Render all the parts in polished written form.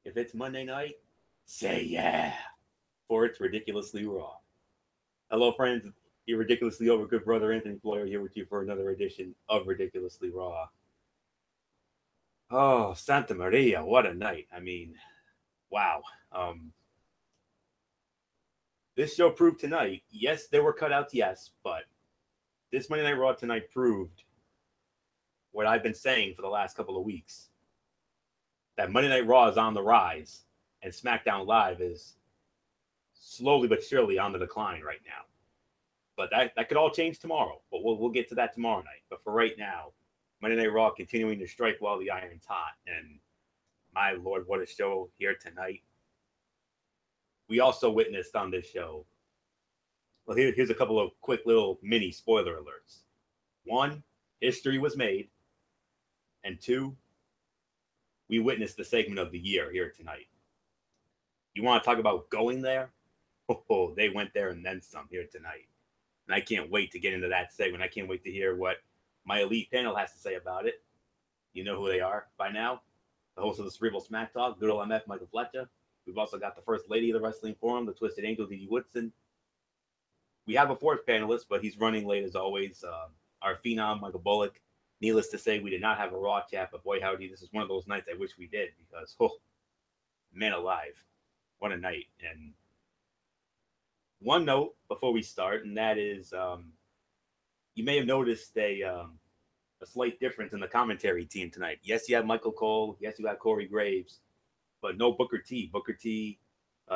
If it's Monday night, say yeah, for it's ridiculously raw. Hello, friends. Your ridiculously over good brother Anthony Floyer here with you for another edition of Ridiculously Raw. Oh, Santa Maria, what a night! I mean, wow. Um, this show proved tonight. Yes, there were cutouts, yes, but this Monday Night Raw tonight proved what I've been saying for the last couple of weeks: that Monday Night Raw is on the rise, and SmackDown Live is slowly but surely on the decline right now. But that could all change tomorrow. But we'll get to that tomorrow night. But for right now, Monday Night Raw continuing to strike while the iron's hot. And my lord, what a show here tonight. We also witnessed on this show. Well, here's a couple of quick little mini spoiler alerts. One, history was made. And two, we witnessed the segment of the year here tonight. You want to talk about going there? Oh, they went there and then some here tonight. And I can't wait to get into that segment. I can't wait to hear what my elite panel has to say about it. You know who they are by now. The host of the Cerebral Smack Talk, good old MF, Michael Fletcher. We've also got the first lady of the Wrestling Forum, the Twisted Angel, Dee Woodson. We have a fourth panelist, but he's running late as always. Our phenom, Michael Bullock. Needless to say, we did not have a Raw chat, but boy, howdy, this is one of those nights I wish we did because, oh, man alive, what a night. And one note before we start, and that is you may have noticed a slight difference in the commentary team tonight. Yes, you have Michael Cole. Yes, you have Corey Graves, but no Booker T. Booker T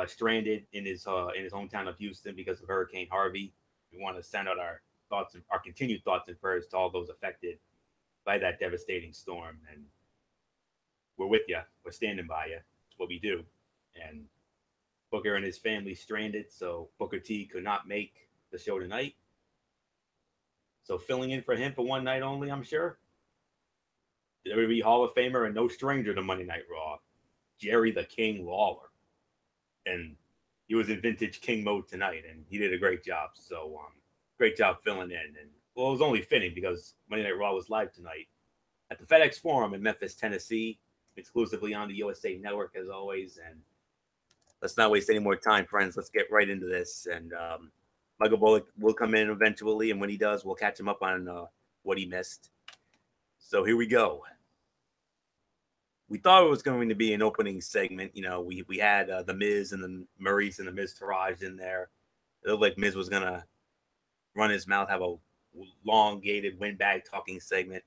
stranded in his hometown of Houston because of Hurricane Harvey. We want to send out our thoughts, our continued thoughts and prayers to all those affected by that devastating storm. And we're with you. We're standing by you. It's what we do. And Booker and his family stranded, so Booker T could not make the show tonight. So filling in for him for one night only, I'm sure. WWE Hall of Famer and no stranger to Monday Night Raw, Jerry the King Lawler. And he was in vintage King mode tonight, and he did a great job. So great job filling in. And well, it was only fitting because Monday Night Raw was live tonight at the FedEx Forum in Memphis, Tennessee, exclusively on the USA Network as always. And let's not waste any more time, friends. Let's get right into this. And Michael Bullock will come in eventually, and when he does, we'll catch him up on what he missed. So here we go. We thought it was going to be an opening segment. You know, we had the Miz and the Maurice and the Miz Taraj in there. It looked like Miz was going to run his mouth, have a elongated windbag talking segment.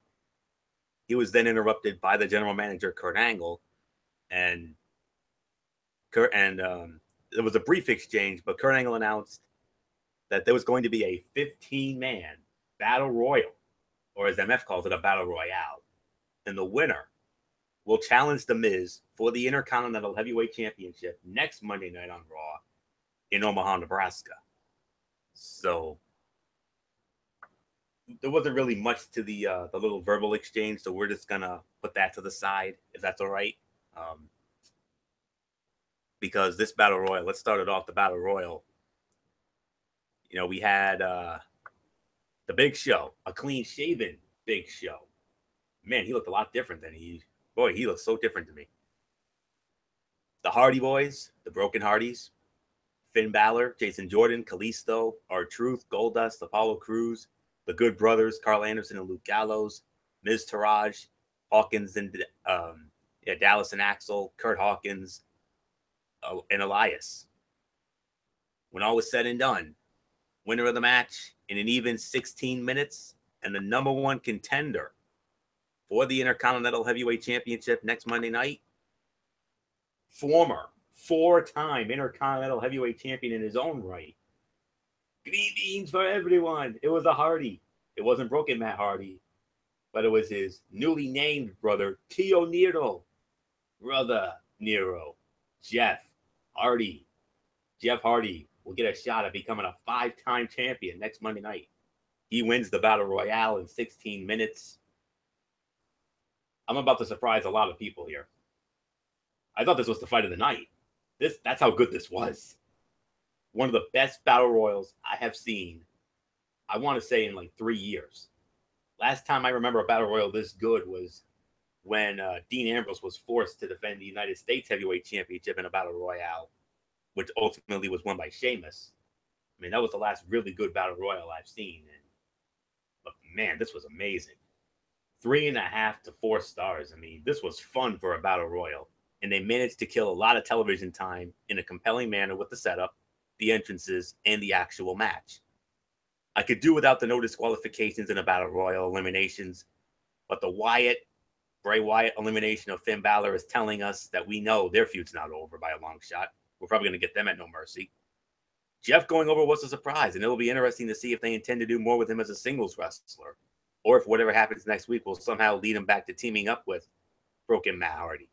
He was then interrupted by the general manager, Kurt Angle, and there was a brief exchange, but Kurt Angle announced that there was going to be a 15-man battle royal, or as MF calls it, a battle royale. And the winner will challenge The Miz for the Intercontinental Heavyweight Championship next Monday night on Raw in Omaha, Nebraska. So there wasn't really much to the little verbal exchange, so we're just gonna put that to the side, if that's all right. Because this battle royal, let's start it off. The battle royal. You know, we had the Big Show, a clean-shaven Big Show. Man, he looked a lot different than he looked so different to me. The Hardy Boys, the Broken Hardys, Finn Balor, Jason Jordan, Kalisto, R-Truth, Goldust, Apollo Crews, the Good Brothers, Carl Anderson and Luke Gallows, Miz Taraj, Hawkins and Dallas and Axel, Kurt Hawkins, and Elias. When all was said and done, winner of the match in an even 16 minutes and the number one contender for the Intercontinental Heavyweight Championship next Monday night, former four-time Intercontinental Heavyweight Champion in his own right. Green beans for everyone. It was a Hardy. It wasn't Broken Matt Hardy, but it was his newly named brother, Tio Nero. Brother Nero. Jeff Hardy. Jeff Hardy will get a shot at becoming a 5-time champion next Monday night. He wins the Battle Royale in 16 minutes. I'm about to surprise a lot of people here. I thought this was the fight of the night. That's how good this was. One of the best battle royals I have seen, I want to say, in like 3 years. Last time I remember a battle royal this good was when Dean Ambrose was forced to defend the United States Heavyweight Championship in a Battle Royale, which ultimately was won by Sheamus. I mean, that was the last really good Battle Royale I've seen. But man, this was amazing. 3.5 to 4 stars. I mean, this was fun for a Battle Royal. And they managed to kill a lot of television time in a compelling manner with the setup, the entrances, and the actual match. I could do without the no disqualifications in a Battle Royal eliminations, but the Bray Wyatt elimination of Finn Balor is telling us that we know their feud's not over by a long shot. We're probably going to get them at No Mercy. Jeff going over was a surprise, and it'll be interesting to see if they intend to do more with him as a singles wrestler, or if whatever happens next week will somehow lead him back to teaming up with Broken Matt Hardy.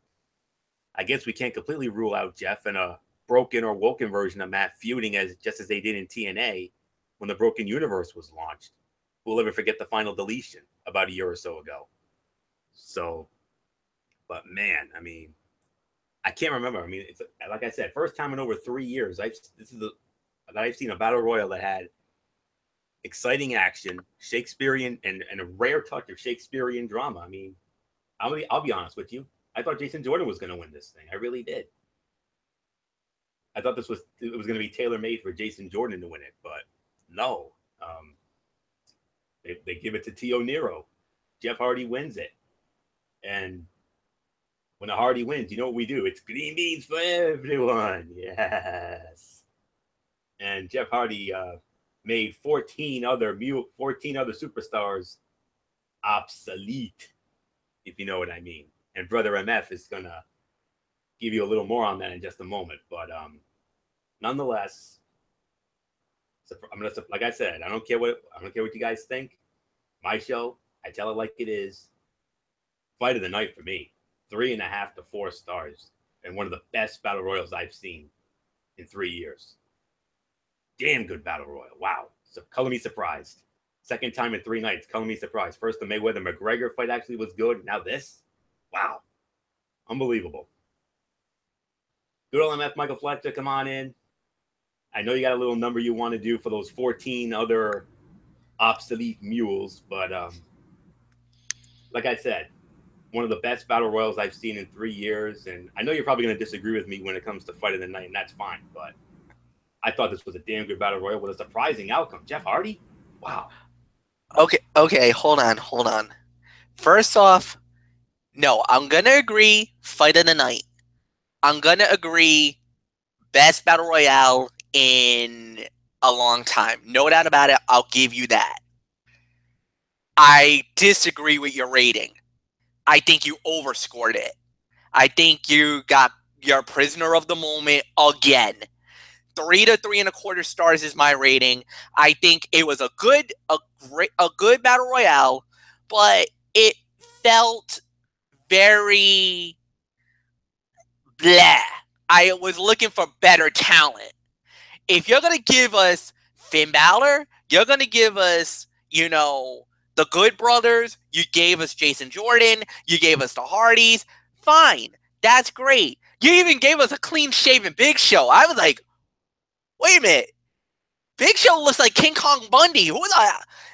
I guess we can't completely rule out Jeff and a broken or woken version of Matt feuding just as they did in TNA when the Broken Universe was launched. We'll never forget the final deletion about a year or so ago. So, but man, I mean, I can't remember. I mean, it's like I said, first time in over 3 years. I've seen a Battle Royal that had exciting action, Shakespearean, and a rare touch of Shakespearean drama. I mean, I'll be honest with you. I thought Jason Jordan was going to win this thing. I really did. I thought it was going to be tailor-made for Jason Jordan to win it, but no. They give it to Tio Nero. Jeff Hardy wins it. And when a Hardy wins, you know what we do? It's green beans for everyone. Yes. And Jeff Hardy made 14 other superstars obsolete, if you know what I mean. And Brother MF is going to give you a little more on that in just a moment. But nonetheless, like I said, I don't care what you guys think. My show, I tell it like it is. Fight of the night for me. 3.5 to 4 stars. And one of the best Battle Royals I've seen in 3 years. Damn good Battle Royal. Wow. So color me surprised. Second time in 3 nights, color me surprised. First, the Mayweather-McGregor fight actually was good. Now this? Wow. Unbelievable. Good old MF Michael Fletcher, come on in. I know you got a little number you want to do for those 14 other obsolete mules, but like I said, one of the best Battle Royals I've seen in 3 years, and I know you're probably going to disagree with me when it comes to Fight of the Night, and that's fine, but I thought this was a damn good Battle Royal with a surprising outcome. Jeff Hardy? Wow. Okay, hold on. First off, no, I'm going to agree, Fight of the Night. I'm going to agree, best Battle Royale in a long time. No doubt about it, I'll give you that. I disagree with your rating. I think you overscored it. I think you got your prisoner of the moment again. 3 to 3.25 stars is my rating. I think it was a good Battle Royale, but it felt very blah. I was looking for better talent. If you're going to give us Finn Balor, you're going to give us, the Good Brothers, you gave us Jason Jordan, you gave us the Hardys, fine. That's great. You even gave us a clean-shaven Big Show. I was like, wait a minute. Big Show looks like King Kong Bundy.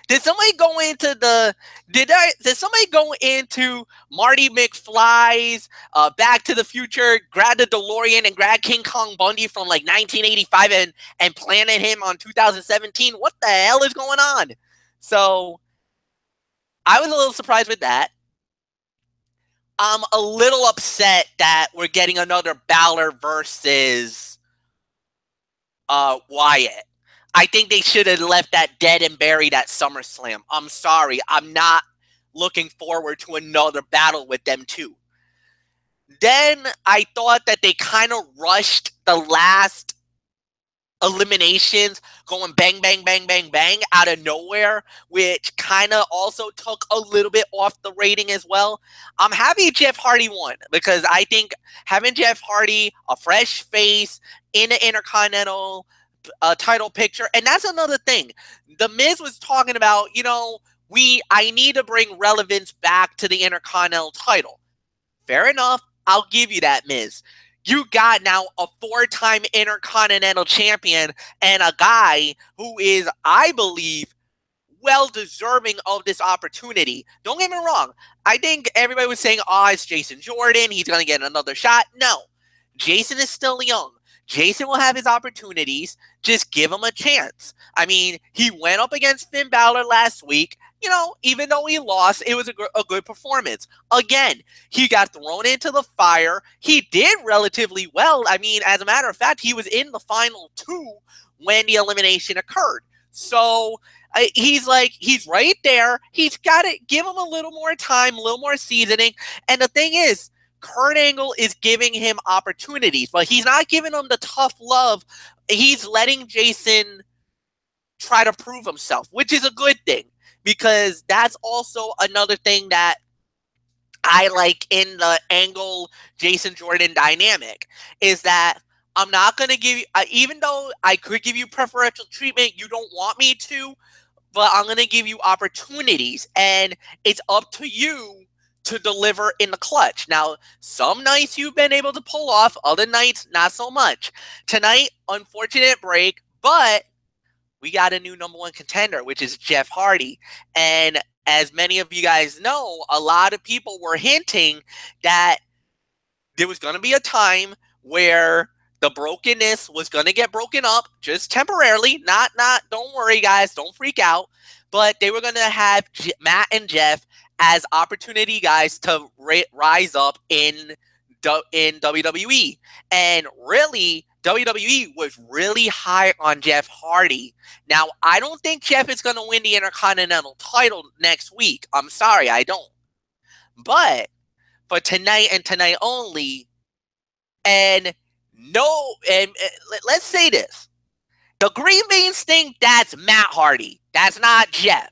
Did somebody go into did somebody go into Marty McFly's Back to the Future, grab the DeLorean and grab King Kong Bundy from like 1985 and planted him on 2017? What the hell is going on? So I was a little surprised with that. I'm a little upset that we're getting another Balor versus Wyatt. I think they should have left that dead and buried at SummerSlam. I'm sorry. I'm not looking forward to another battle with them too. Then I thought that they kind of rushed the last eliminations, going bang, bang, bang, bang, bang out of nowhere, which kind of also took a little bit off the rating as well. I'm happy Jeff Hardy won because I think having Jeff Hardy, a fresh face in the Intercontinental title picture, and that's another thing. The Miz was talking about, I need to bring relevance back to the Intercontinental title. Fair enough. I'll give you that, Miz. You got now a 4-time Intercontinental champion and a guy who is, I believe, well deserving of this opportunity. Don't get me wrong. I think everybody was saying, oh, it's Jason Jordan. He's going to get another shot. No. Jason is still young. Jason will have his opportunities. Just give him a chance. I mean, he went up against Finn Balor last week. You know, even though he lost, it was a good performance. Again, he got thrown into the fire. He did relatively well. I mean, as a matter of fact, he was in the final 2 when the elimination occurred. So he's right there. He's got to give him a little more time, a little more seasoning. And the thing is, Kurt Angle is giving him opportunities, but he's not giving him the tough love. He's letting Jason try to prove himself, which is a good thing, because that's also another thing that I like in the Angle Jason Jordan dynamic, is that I'm not going to give you, even though I could give you preferential treatment, you don't want me to, but I'm going to give you opportunities, and it's up to you to deliver in the clutch. Now, some nights you've been able to pull off, other nights not so much. Tonight, unfortunate break, but we got a new #1 contender, which is Jeff Hardy. And as many of you guys know, a lot of people were hinting that there was going to be a time where the brokenness was going to get broken up, just temporarily. Don't worry, guys, don't freak out. But they were going to have Matt and Jeff as opportunity guys to rise up in WWE. And really, WWE was really high on Jeff Hardy. Now, I don't think Jeff is going to win the Intercontinental title next week. I'm sorry, I don't. But for tonight and tonight only, and let's say this. The Green Beans think that's Matt Hardy. That's not Jeff.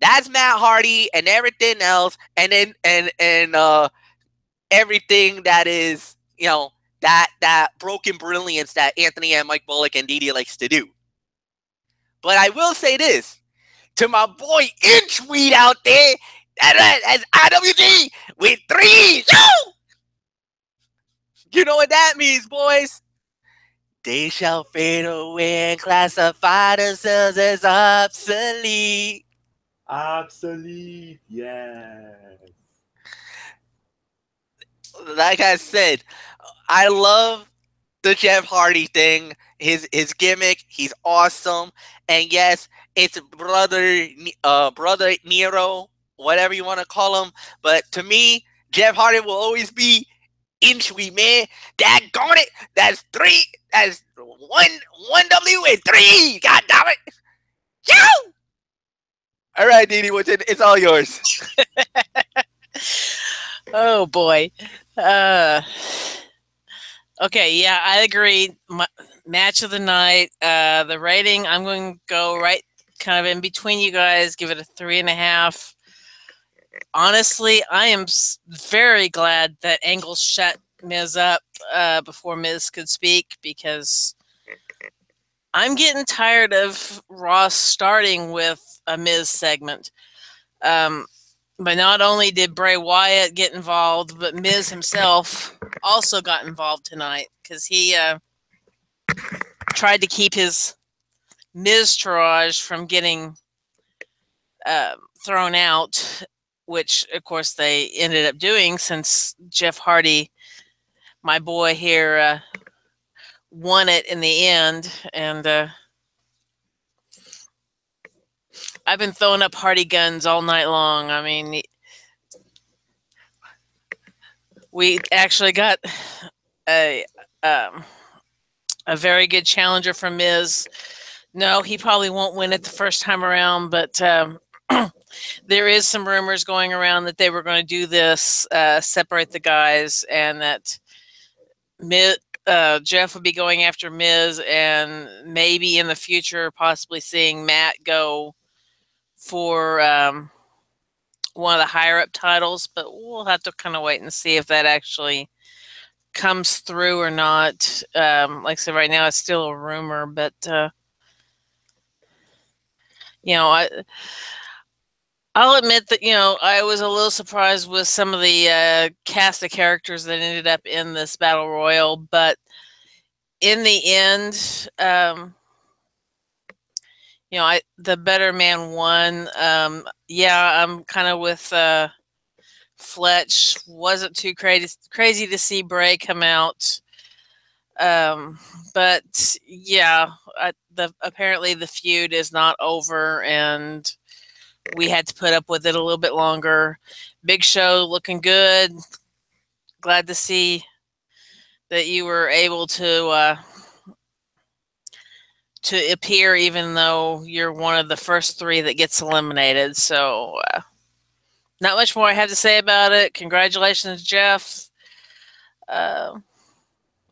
That's Matt Hardy and everything else, and then everything that is, you know, that broken brilliance that Anthony and Mike Bullock and Didi likes to do. But I will say this to my boy Inchweed out there, that's IWG with 3. You know what that means, boys? They shall fade away and classify themselves as obsolete. Obsolete, yes. Like I said, I love the Jeff Hardy thing. His gimmick, he's awesome. And yes, it's brother Nero, whatever you want to call him. But to me, Jeff Hardy will always be Inchweed, man. Daggone it. That's 3. That's 1 W and 3. God damn it. Yo! All right, Didi, it's all yours. Oh boy. Okay, yeah, I agree. Match of the night. The rating, I'm going to go right kind of in between you guys, give it a 3.5. Honestly, I am very glad that Angle shut Miz up before Miz could speak, because I'm getting tired of Ross starting with a Miz segment. But not only did Bray Wyatt get involved, but Miz himself also got involved tonight, because he tried to keep his Miztourage from getting thrown out, which, of course, they ended up doing, since Jeff Hardy, my boy here, won it in the end. And I've been throwing up Hardy guns all night long. I mean, we actually got a very good challenger from Miz. No, he probably won't win it the first time around, but there is some rumors going around that they were going to do this, separate the guys, and that Jeff would be going after Miz, and maybe in the future possibly seeing Matt go for one of the higher up titles, but we'll have to kind of wait and see if that actually comes through or not. Like I said, right now it's still a rumor, but you know, I'll admit that, you know, I was a little surprised with some of the cast of characters that ended up in this Battle Royal, but in the end, the better man won. Yeah, I'm kind of with Fletch. Wasn't too crazy to see Bray come out. But yeah, apparently the feud is not over, and we had to put up with it a little bit longer. Big Show looking good. Glad to see that you were able to appear, even though you're one of the first 3 that gets eliminated. So, not much more I have to say about it. Congratulations, Jeff. And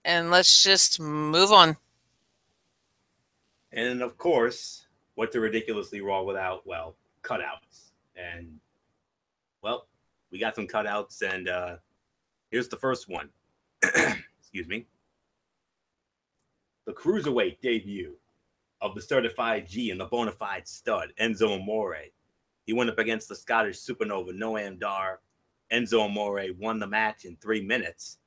let's just move on. And of course, what's the ridiculously Raw without, well, cutouts. And, well, we got some cutouts, and here's the first one. Excuse me. The Cruiserweight debut of the Certified G and the Bonafide Stud, Enzo Amore. He went up against the Scottish Supernova, Noam Dar. Enzo Amore won the match in 3 minutes,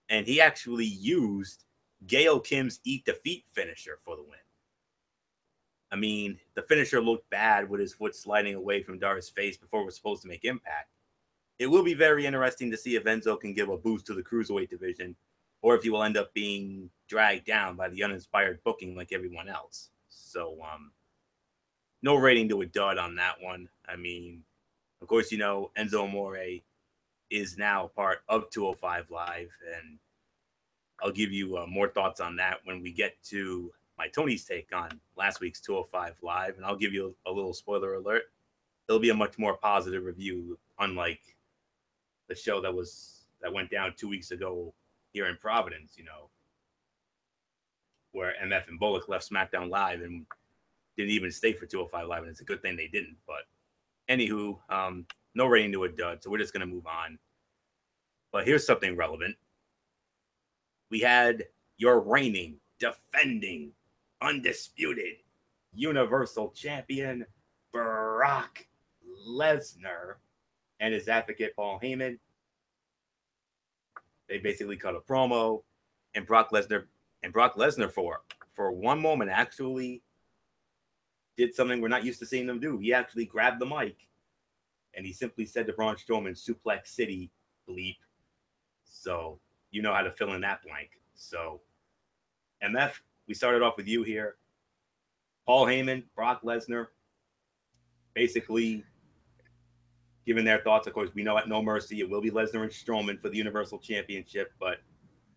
and he actually used Gail Kim's Eat Defeat finisher for the win. I mean, the finisher looked bad with his foot sliding away from Dar's face before it was supposed to make impact. It will be very interesting to see if Enzo can give a boost to the Cruiserweight division, or if he will end up being dragged down by the uninspired booking like everyone else. So, no rating to a dud on that one. I mean, of course, Enzo Amore is now part of 205 Live, and I'll give you more thoughts on that when we get to my Tony's take on last week's 205 Live, and I'll give you a little spoiler alert. It'll be a much more positive review, unlike the show that went down 2 weeks ago here in Providence, where MF and Bullock left SmackDown Live and didn't even stay for 205 Live, and it's a good thing they didn't. But anywho, no rating to a dud, so we're just going to move on. But here's something relevant. We had your reigning, defending, undisputed Universal Champion Brock Lesnar and his advocate Paul Heyman. They basically cut a promo, and Brock Lesnar for one moment actually did something we're not used to seeing them do. He actually grabbed the mic and he simply said to Braun Strowman, "Suplex City, bleep." So you know how to fill in that blank. So MF, we started off with you here. Paul Heyman, Brock Lesnar, basically giving their thoughts. Of course, we know at No Mercy it will be Lesnar and Strowman for the Universal Championship, but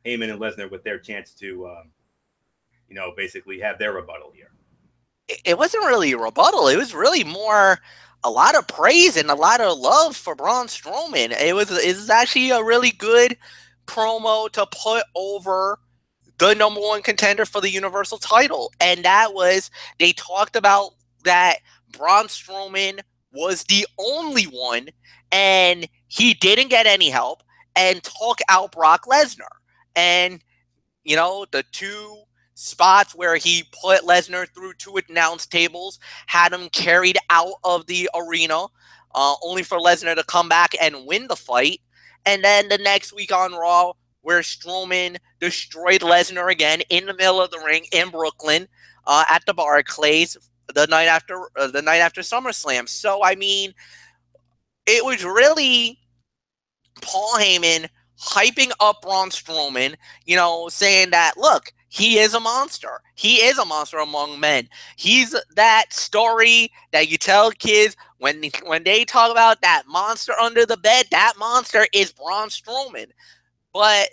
Heyman and Lesnar with their chance to, basically have their rebuttal here. It wasn't really a rebuttal. It was really more a lot of praise and a lot of love for Braun Strowman. It was actually a really good promo to put over the number 1 contender for the Universal title. And that was, they talked about that Braun Strowman was the only one and he didn't get any help, and took out Brock Lesnar. And, the 2 spots where he put Lesnar through 2 announce tables, had him carried out of the arena, only for Lesnar to come back and win the fight. And then the next week on Raw, where Strowman destroyed Lesnar again in the middle of the ring in Brooklyn, at the Barclays the night after SummerSlam. So I mean, it was really Paul Heyman hyping up Braun Strowman, saying that, look, he is a monster. He is a monster among men. He's that story that you tell kids when they talk about that monster under the bed. That monster is Braun Strowman. But,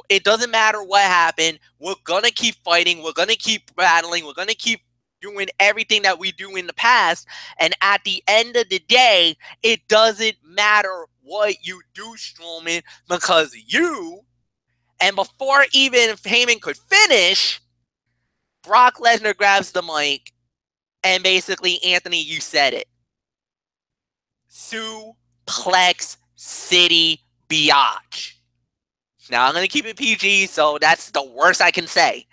it doesn't matter what happened. We're going to keep fighting. We're going to keep battling. We're going to keep doing everything that we do in the past. And at the end of the day, it doesn't matter what you do, Strowman, because you, and before even Heyman could finish, Brock Lesnar grabs the mic, and basically, Anthony, you said it. Suplex City biatch. Now, I'm going to keep it PG, so that's the worst I can say.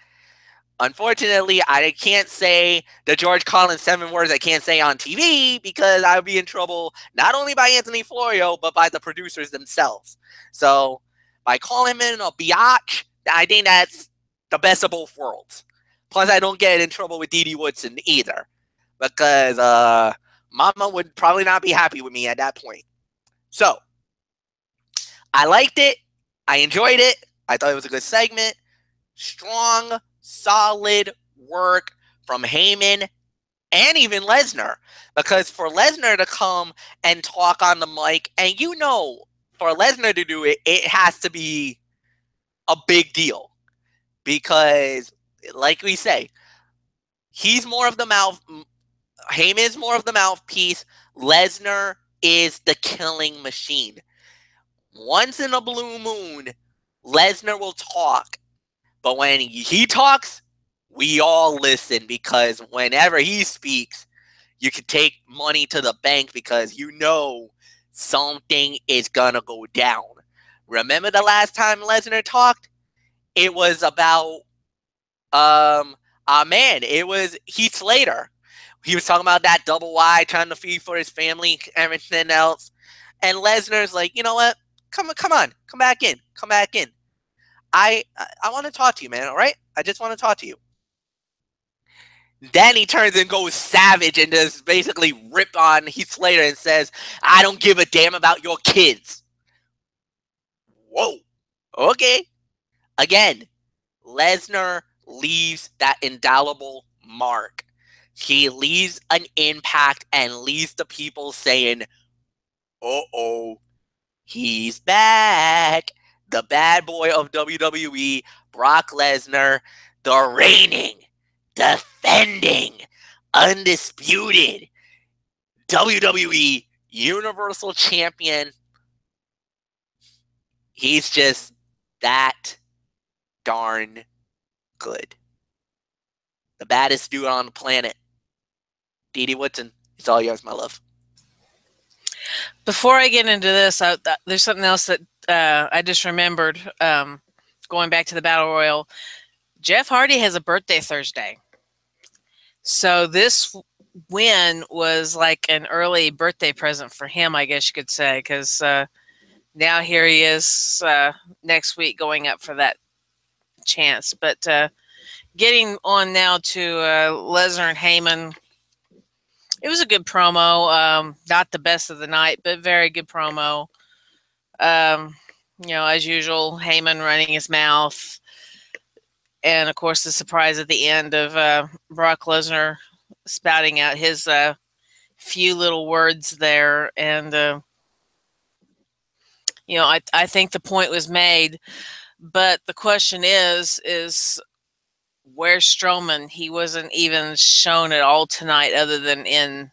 Unfortunately, I can't say the George Collins 7 words I can't say on TV, because I would be in trouble not only by Anthony Florio, but by the producers themselves. So, by calling him a biatch, I think that's the best of both worlds. Plus, I don't get in trouble with Dee Dee Woodson either, because Mama would probably not be happy with me at that point. So, I liked it. I enjoyed it. I thought it was a good segment. Strong, solid work from Heyman and even Lesnar. Because for Lesnar to come and talk on the mic, and for Lesnar to do it, it has to be a big deal. Because, like we say, he's more of the mouth. Heyman is more of the mouthpiece. Lesnar is the killing machine. Once in a blue moon, Lesnar will talk. But when he talks, we all listen, because whenever he speaks, you can take money to the bank, because something is going to go down. Remember the last time Lesnar talked? It was about, it was Heath Slater. He was talking about that double Y, trying to feed for his family, everything else. And Lesnar's like, you know what? Come on, come back in. I want to talk to you, man, all right? I just want to talk to you. Then he turns and goes savage and just basically rip on Heath Slater and says, I don't give a damn about your kids. Whoa. Okay. Again, Lesnar leaves that indelible mark. He leaves an impact and leaves the people saying, uh-oh, he's back. The bad boy of WWE, Brock Lesnar, the reigning, defending, undisputed WWE Universal Champion. He's just that darn good. The baddest dude on the planet. Dee Dee Woodson, it's all yours, my love. Before I get into this, there's something else that I just remembered, going back to the Battle Royal. Jeff Hardy has a birthday Thursday. So this win was like an early birthday present for him, I guess you could say, because now here he is next week going up for that chance. But getting on now to Lesnar and Heyman, it was a good promo. Not the best of the night, but very good promo. As usual, Heyman running his mouth. And, of course, the surprise at the end of Brock Lesnar spouting out his few little words there. And, I think the point was made. But the question is where's Strowman? He wasn't even shown at all tonight other than in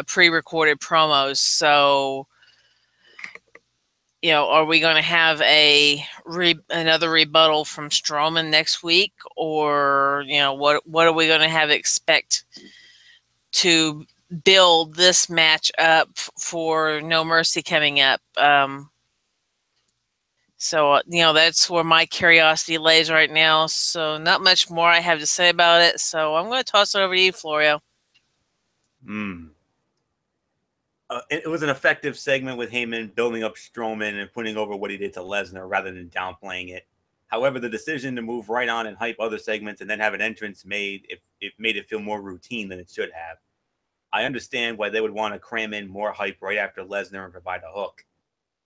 pre-recorded promos. So, are we going to have another rebuttal from Strowman next week? Or, what are we going to have expect to build this match up for No Mercy coming up? So, that's where my curiosity lays right now. So not much more I have to say about it. So I'm going to toss it over to you, Florio. It was an effective segment with Heyman building up Strowman and putting over what he did to Lesnar rather than downplaying it. However, the decision to move right on and hype other segments and then have an entrance made it feel more routine than it should have. I understand why they would want to cram in more hype right after Lesnar and provide a hook.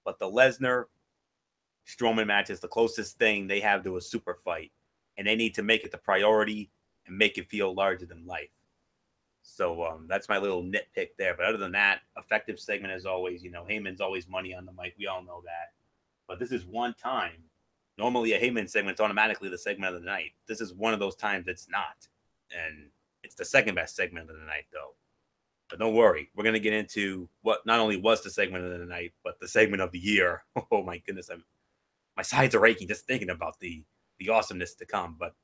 But the Lesnar-Strowman match is the closest thing they have to a super fight. And they need to make it the priority and make it feel larger than life. So that's my little nitpick there. But other than that, effective segment as always. Heyman's always money on the mic. We all know that. But this is one time. Normally a Heyman segment's automatically the segment of the night. This is one of those times it's not. And it's the second best segment of the night, though. But don't worry. We're going to get into what not only was the segment of the night, but the segment of the year. Oh, my goodness. My sides are aching just thinking about the awesomeness to come. But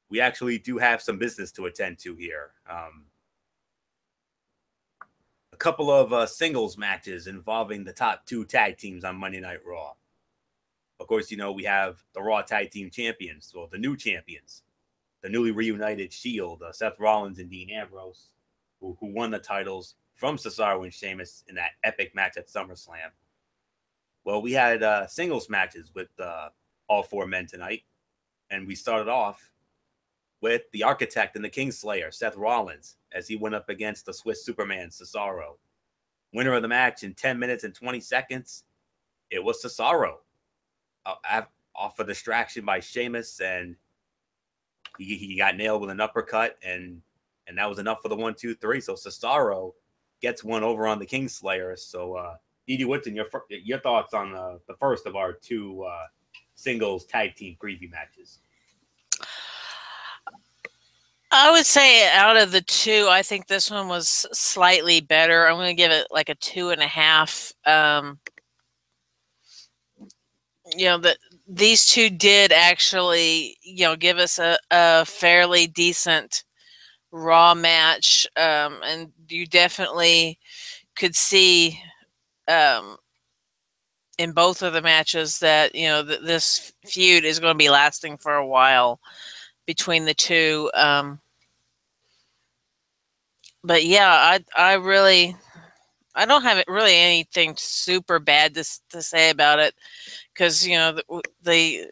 we actually do have some business to attend to here. A couple of singles matches involving the top two tag teams on Monday Night Raw. Of course, we have the Raw Tag Team Champions, or the new champions, the newly reunited Shield, Seth Rollins and Dean Ambrose, who won the titles from Cesaro and Sheamus in that epic match at SummerSlam. Well, we had singles matches with all four men tonight, and we started off with the architect and the Kingslayer, Seth Rollins, as he went up against the Swiss Superman, Cesaro. Winner of the match in 10 minutes and 20 seconds, it was Cesaro. Off a distraction by Sheamus, and he got nailed with an uppercut, and that was enough for the 1, 2, 3. So Cesaro gets one over on the Kingslayer. So Didi Woodson, your thoughts on the first of our two singles tag team preview matches? I would say out of the two, I think this one was slightly better. I'm going to give it like a 2.5. These two did actually, give us a fairly decent Raw match, and you definitely could see in both of the matches that this feud is going to be lasting for a while between the two. But yeah, I don't have really anything super bad to say about it, because they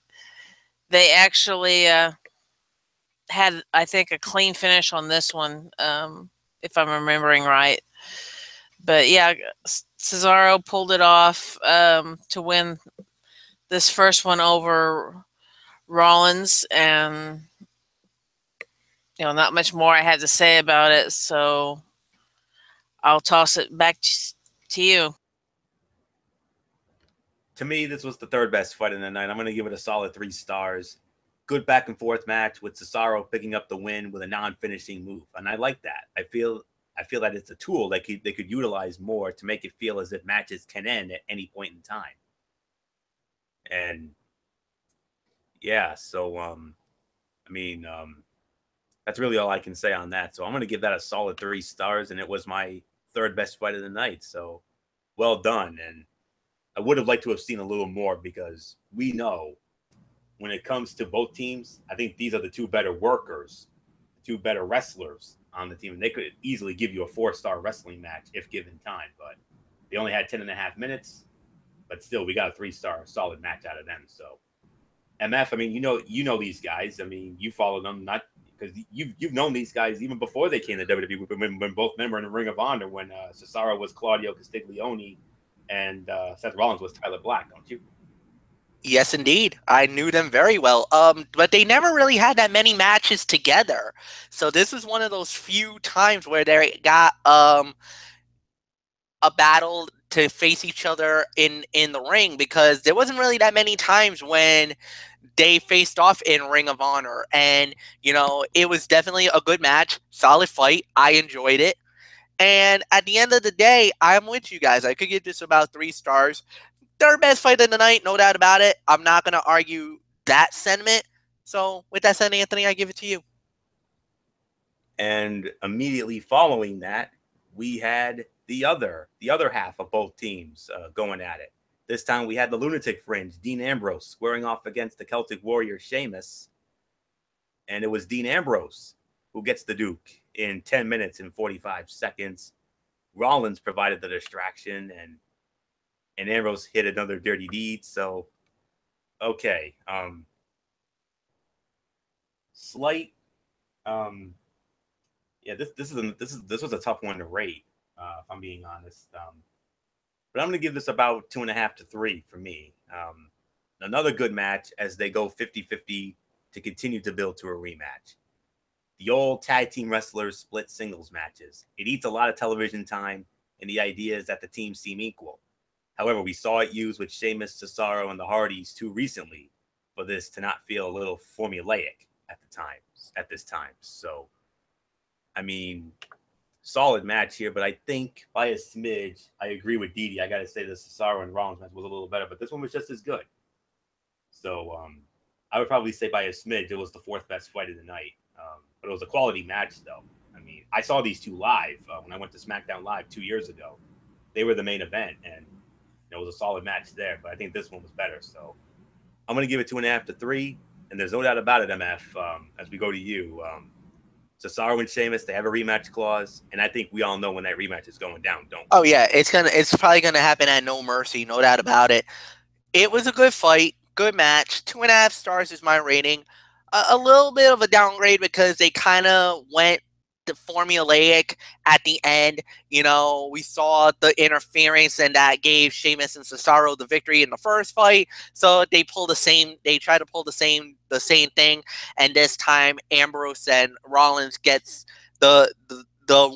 actually had, I think, a clean finish on this one, if I'm remembering right. But yeah, Cesaro pulled it off to win this first one over Rollins, and not much more I had to say about it, so I'll toss it back to you. To me, this was the third best fight of the night. I'm going to give it a solid 3 stars. Good back and forth match with Cesaro picking up the win with a non-finishing move, and I like that. I feel that it's a tool they could utilize more to make it feel as if matches can end at any point in time. And yeah, so that's really all I can say on that. So I'm going to give that a solid 3 stars, and it was my third best fight of the night. So well done. And I would have liked to have seen a little more, because we know when it comes to both teams, I think these are the two better workers, two better wrestlers on the team. And they could easily give you a 4-star wrestling match if given time, but they only had 10.5 minutes, but still we got a 3-star solid match out of them. So MF, I mean, you know these guys. I mean, you follow them, not because you've known these guys even before they came to WWE, when both men were in the Ring of Honor, when Cesaro was Claudio Castiglione and Seth Rollins was Tyler Black, don't you? Yes, indeed. I knew them very well. But they never really had that many matches together. So this was one of those few times where they got a battle to face each other in the ring, because there wasn't really that many times when they faced off in Ring of Honor. And, it was definitely a good match, solid fight. I enjoyed it. And at the end of the day, I'm with you guys. I could give this about 3 stars. Third best fight of the night, no doubt about it. I'm not going to argue that sentiment. So with that said, Anthony, I give it to you. And immediately following that, we had the other half of both teams going at it. This time we had the Lunatic Fringe, Dean Ambrose, squaring off against the Celtic Warrior, Sheamus. And it was Dean Ambrose who gets the Duke in 10 minutes and 45 seconds. Rollins provided the distraction, and Ambrose hit another dirty deed. So, okay. This was a tough one to rate, if I'm being honest. But I'm going to give this about 2.5 to 3 for me. Another good match as they go 50-50 to continue to build to a rematch. The old tag team wrestlers split singles matches. It eats a lot of television time, and the idea is that the teams seem equal. However, we saw it used with Sheamus, Cesaro, and the Hardys too recently for this to not feel a little formulaic at this time. So, I mean, solid match here, but I think by a smidge, I agree with Didi. I got to say the Cesaro and Rollins match was a little better, but this one was just as good. So, I would probably say by a smidge, it was the 4th best fight of the night. But it was a quality match, though. I mean, I saw these two live when I went to SmackDown Live 2 years ago. They were the main event, and it was a solid match there. But I think this one was better. So I'm going to give it 2.5 to 3. And there's no doubt about it, MF, as we go to you. Cesaro and Sheamus, they have a rematch clause. And I think we all know when that rematch is going down, don't we? Oh, yeah. It's probably going to happen at No Mercy. No doubt about it. It was a good fight. Good match. 2.5 stars is my rating. a little bit of a downgrade because they kind of went the formulaic at the end. You know, we saw the interference and that gave Sheamus and Cesaro the victory in the first fight. So they try to pull the same thing. And this time Ambrose and Rollins gets the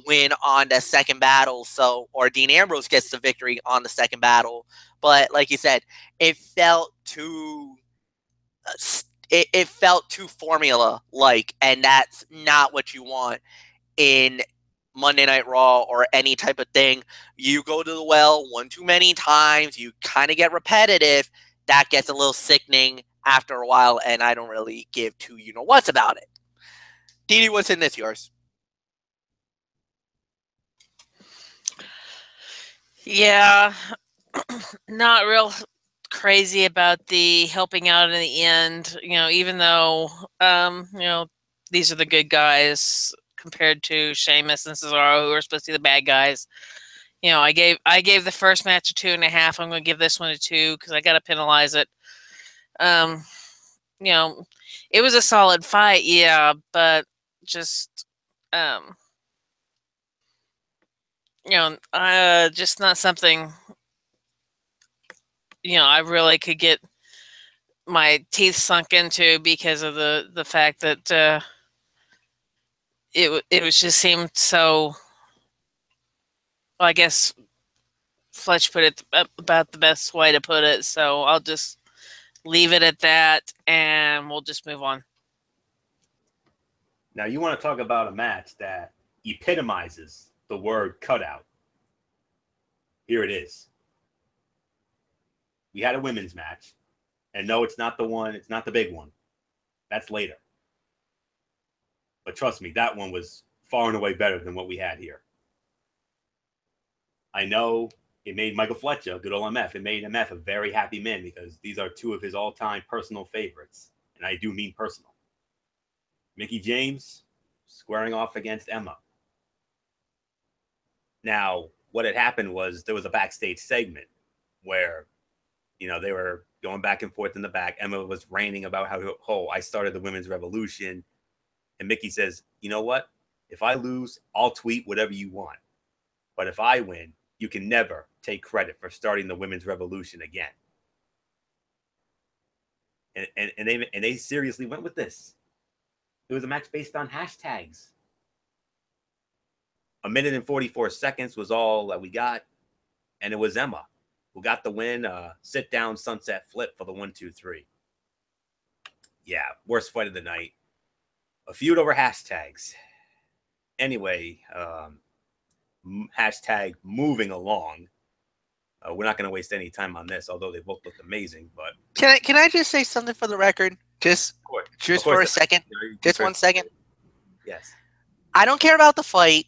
win on the second battle. So, or Dean Ambrose gets the victory on the second battle. But like you said, it felt too it felt too formula-like, and that's not what you want in Monday Night Raw or any type of thing. You go to the well one too many times, you kind of get repetitive. That gets a little sickening after a while, and I don't really give two you-know-whats about it. Didi, what's in this yours? Yeah, not real crazy about the helping out in the end. You know, even though you know, these are the good guys compared to Sheamus and Cesaro, who are supposed to be the bad guys. You know, I gave the first match a 2.5. I'm going to give this one a 2 because I got to penalize it. You know, it was a solid fight, yeah, but just you know, just not something, you know, I really could get my teeth sunk into because of the fact that it was just seemed so. Well, I guess Fletch put it about the best way to put it, so I'll just leave it at that, and we'll just move on. Now, you want to talk about a match that epitomizes the word cutout. Here it is. We had a women's match, and no, it's not the one, it's not the big one. That's later. But trust me, that one was far and away better than what we had here. I know it made Michael Fletcher, good old MF, it made MF a very happy man because these are two of his all-time personal favorites. And I do mean personal. Mickie James squaring off against Emma. Now, what had happened was there was a backstage segment where, you know, they were going back and forth in the back. Emma was ranting about how, oh, I started the women's revolution. And Mickie says, you know what? If I lose, I'll tweet whatever you want. But if I win, you can never take credit for starting the women's revolution again. And they seriously went with this. It was a match based on hashtags. 1 minute and 44 seconds was all that we got. And it was Emma who got the win. Sit down sunset flip for the 1-2-3. Yeah, worst fight of the night. A feud over hashtags. Anyway, hashtag moving along. We're not going to waste any time on this, although they both looked amazing. But can I just say something for the record? Just for a second. Just 1 second. Yes. I don't care about the fight,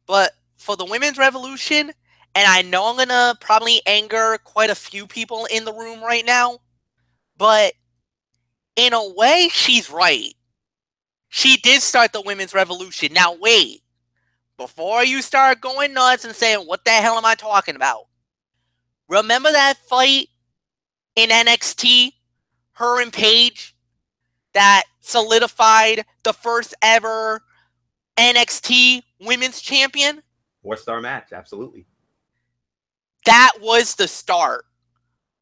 but for the women's revolution, and I know I'm going to probably anger quite a few people in the room right now, but in a way, she's right. She did start the women's revolution. Now, wait. Before you start going nuts and saying, what the hell am I talking about? Remember that fight in NXT, her and Paige, that solidified the first ever NXT women's champion? 4-star match, absolutely. That was the start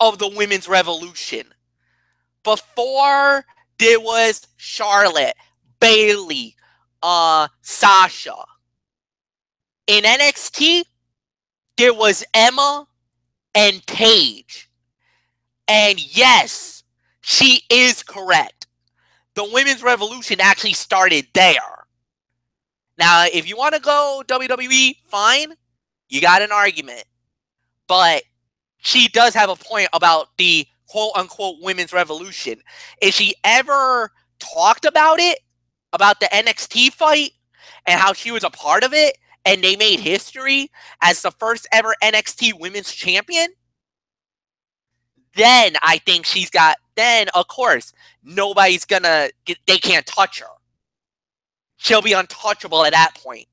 of the women's revolution. Before, there was Charlotte, Bayley, Sasha. In NXT, there was Emma and Paige. And yes, she is correct. The women's revolution actually started there. Now, if you want to go WWE, fine. You got an argument. But she does have a point about the quote-unquote women's revolution. If she ever talked about it, about the NXT fight, and how she was a part of it, and they made history as the first ever NXT women's champion, then I think she's got, then of course, nobody's gonna, they can't touch her. She'll be untouchable at that point.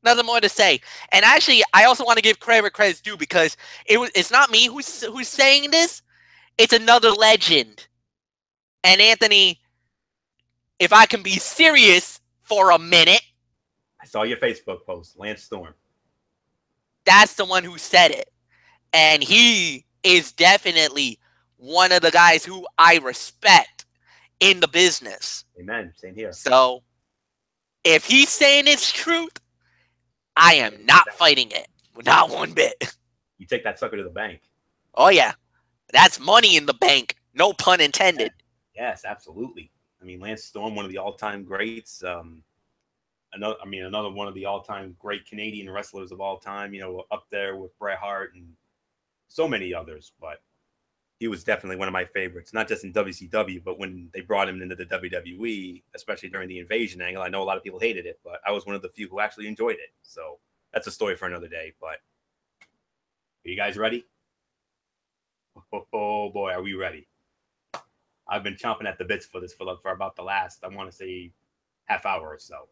Nothing more to say. And actually, I also want to give credit where credit's due because it's not me who's saying this. It's another legend. And Anthony, if I can be serious for a minute, I saw your Facebook post, Lance Storm. That's the one who said it. And he is definitely one of the guys who I respect in the business. Amen. Same here. So if he's saying it's truth, I am not fighting it. Not one bit. You take that sucker to the bank. Oh, yeah. That's money in the bank. No pun intended. Yes, absolutely. I mean, Lance Storm, one of the all-time greats. Another one of the all-time great Canadian wrestlers of all time. You know, up there with Bret Hart and so many others. But he was definitely one of my favorites, not just in WCW, but when they brought him into the WWE, especially during the Invasion angle. I know a lot of people hated it, but I was one of the few who actually enjoyed it. So that's a story for another day. But are you guys ready? Oh boy, are we ready? I've been chomping at the bits for this for about the last, I want to say, half hour or so.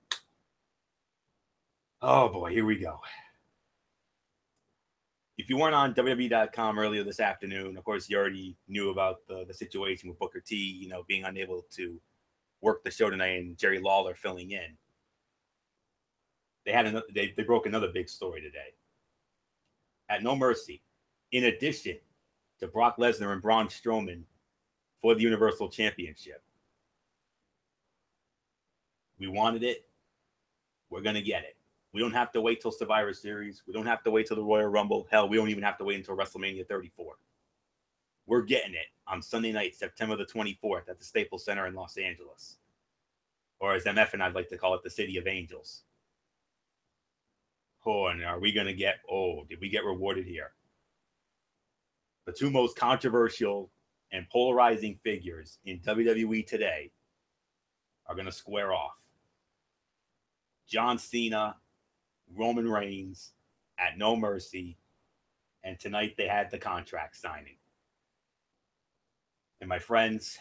Oh boy, here we go. If you weren't on WWE.com earlier this afternoon, of course, you already knew about the situation with Booker T, you know, being unable to work the show tonight and Jerry Lawler filling in. They broke another big story today. At No Mercy, in addition to Brock Lesnar and Braun Strowman for the Universal Championship. We wanted it. We're going to get it. We don't have to wait till Survivor Series. We don't have to wait till the Royal Rumble. Hell, we don't even have to wait until WrestleMania 34. We're getting it on Sunday night, September the 24th at the Staples Center in Los Angeles. Or as MF and I'd like to call it, the City of Angels. Oh, and are we going to get, did we get rewarded here? The two most controversial and polarizing figures in WWE today are going to square off. John Cena, Roman Reigns at No Mercy, and tonight they had the contract signing. And my friends,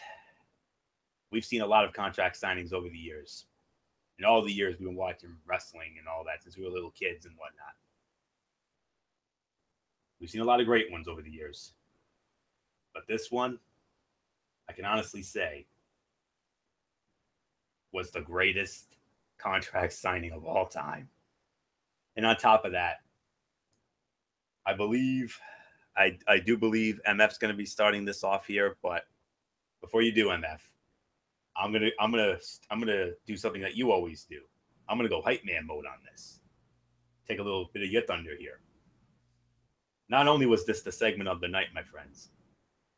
we've seen a lot of contract signings over the years. In all the years we've been watching wrestling and all that since we were little kids and whatnot. We've seen a lot of great ones over the years. But this one, I can honestly say, was the greatest contract signing of all time. And on top of that, I do believe MF's going to be starting this off here. But before you do, MF, I'm gonna do something that you always do. I'm gonna go hype man mode on this. Take a little bit of your thunder here. Not only was this the segment of the night, my friends,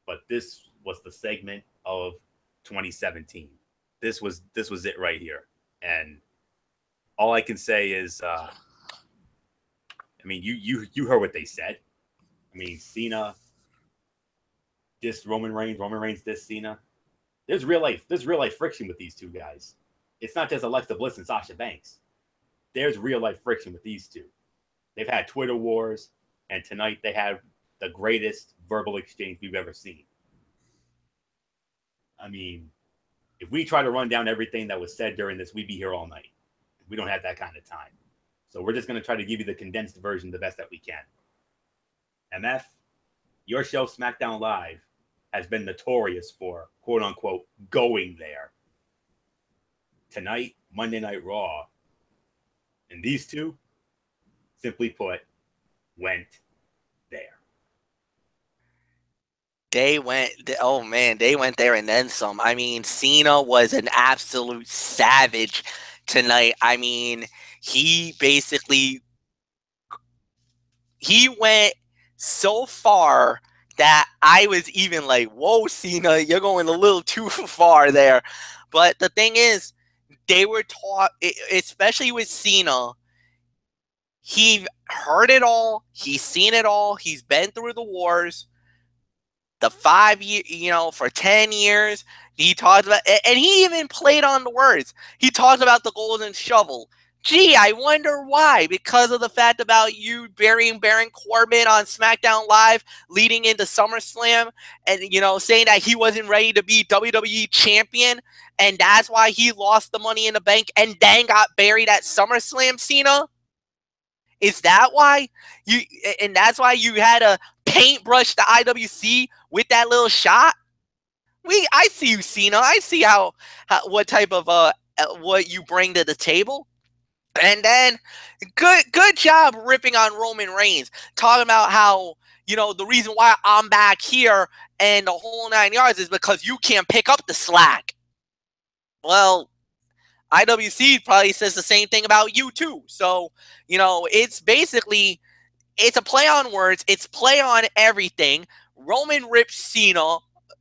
but this was the segment of 2017. This was it right here. And all I can say is, I mean, you heard what they said. I mean, Cena dissed Roman Reigns. Roman Reigns dissed Cena. There's real life friction with these two guys. It's not just Alexa Bliss and Sasha Banks. There's real life friction with these two. They've had Twitter wars, and tonight they had the greatest verbal exchange we've ever seen. I mean, if we try to run down everything that was said during this, we'd be here all night. We don't have that kind of time. So we're just going to try to give you the condensed version the best that we can. MF, your show, SmackDown Live, has been notorious for, quote unquote, going there. Tonight, Monday Night Raw, and these two, simply put, went there. They went there and then some. I mean, Cena was an absolute savage tonight. I mean, he went so far that I was even like, whoa, Cena, you're going a little too far there. But the thing is, they were taught, especially with Cena, he heard it all, he's seen it all, he's been through the wars, the 5 years, for 10 years, he talked about, and he even played on the words. He talked about the golden shovel. Gee, I wonder why. Because of the fact about you burying Baron Corbin on SmackDown Live leading into SummerSlam and, saying that he wasn't ready to be WWE champion and that's why he lost the Money in the Bank and then got buried at SummerSlam, Cena? Is that why? That's why you had to paintbrush the IWC with that little shot? I see you, Cena. I see how what type of what you bring to the table. And then good job ripping on Roman Reigns, talking about how, you know, the reason why I'm back here and the whole 9 yards is because you can't pick up the slack. Well, IWC probably says the same thing about you too. So, you know, it's basically, it's a play on words. It's play on everything. Roman rips Cena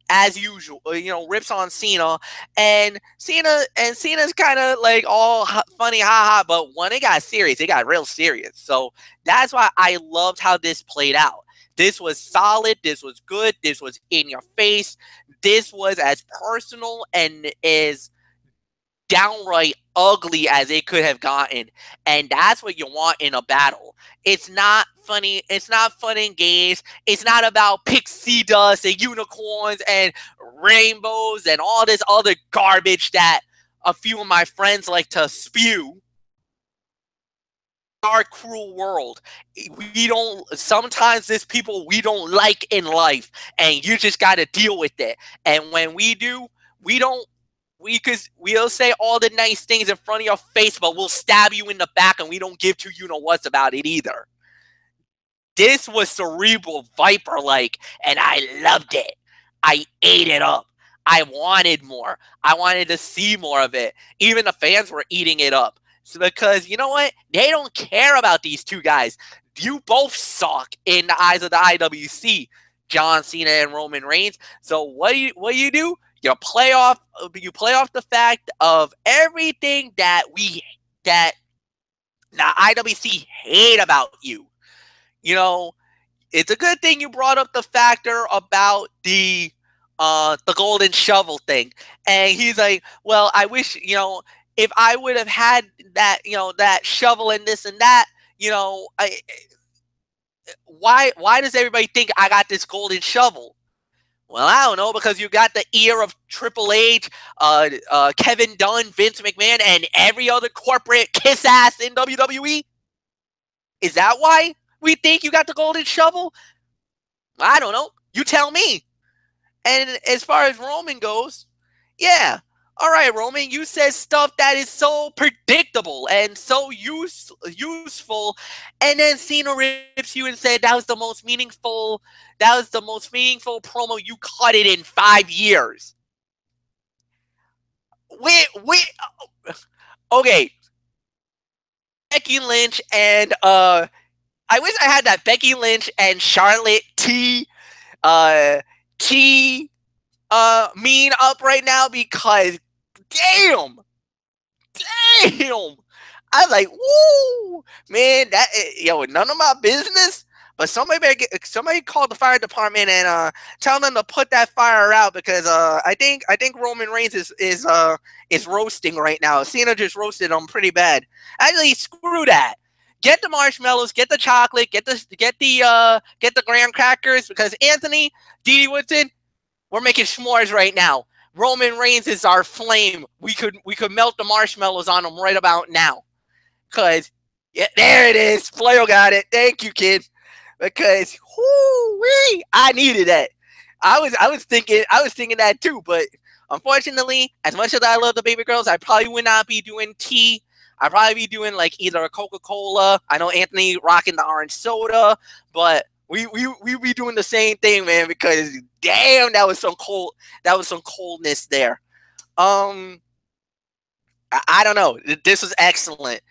as usual, you know, rips on Cena, and Cena's kind of like all funny, haha. But when it got serious, it got real serious. So that's why I loved how this played out. This was solid. This was good. This was in your face. This was as personal and as downright ugly as it could have gotten. And that's what you want in a battle. It's not funny. It's not fun and games. It's not about pixie dust and unicorns and rainbows and all this other garbage that a few of my friends like to spew. Our cruel world. We don't, sometimes there's people we don't like in life, and you just got to deal with it. And when we do, we'll say all the nice things in front of your face, but we'll stab you in the back, and we don't give two you-know-whats about it either. This was Cerebral Viper-like, and I loved it. I ate it up. I wanted more. I wanted to see more of it. Even the fans were eating it up. So because, you know what? They don't care about these two guys. You both suck in the eyes of the IWC, John Cena and Roman Reigns. So what do you do? You play off the fact of everything that the IWC hate about you. You know, it's a good thing you brought up the factor about the golden shovel thing. And he's like, well, I wish, you know, if I would have had that, you know, that shovel and this and that, you know, why does everybody think I got this golden shovel? Well, I don't know, because you got the ear of Triple H, Kevin Dunn, Vince McMahon, and every other corporate kiss ass in WWE. Is that why we think you got the golden shovel? I don't know. You tell me. And as far as Roman goes, yeah. All right, Roman, you said stuff that is so predictable and so useful, and then Cena rips you and said that was the most meaningful promo you cut it in 5 years. Okay. Becky Lynch and I wish I had that Becky Lynch and Charlotte mean up right now, because damn, I was like, woo, man, that, yo, none of my business. But somebody call the fire department and tell them to put that fire out, because I think Roman Reigns is roasting right now. Cena just roasted him pretty bad. Actually, screw that. Get the marshmallows, get the chocolate, get the graham crackers, because Anthony, Dee Woodson, we're making s'mores right now. Roman Reigns is our flame. We could melt the marshmallows on him right about now. Cause yeah, there it is. Flair got it. Thank you, kid. Because whoo-wee, I needed that. I was thinking that too, but unfortunately, as much as I love the baby girls, I probably would not be doing tea. I'd probably be doing like either a Coca-Cola. I know Anthony rocking the orange soda, but we be doing the same thing, man, because damn, that was some coldness there. I don't know. This was excellent.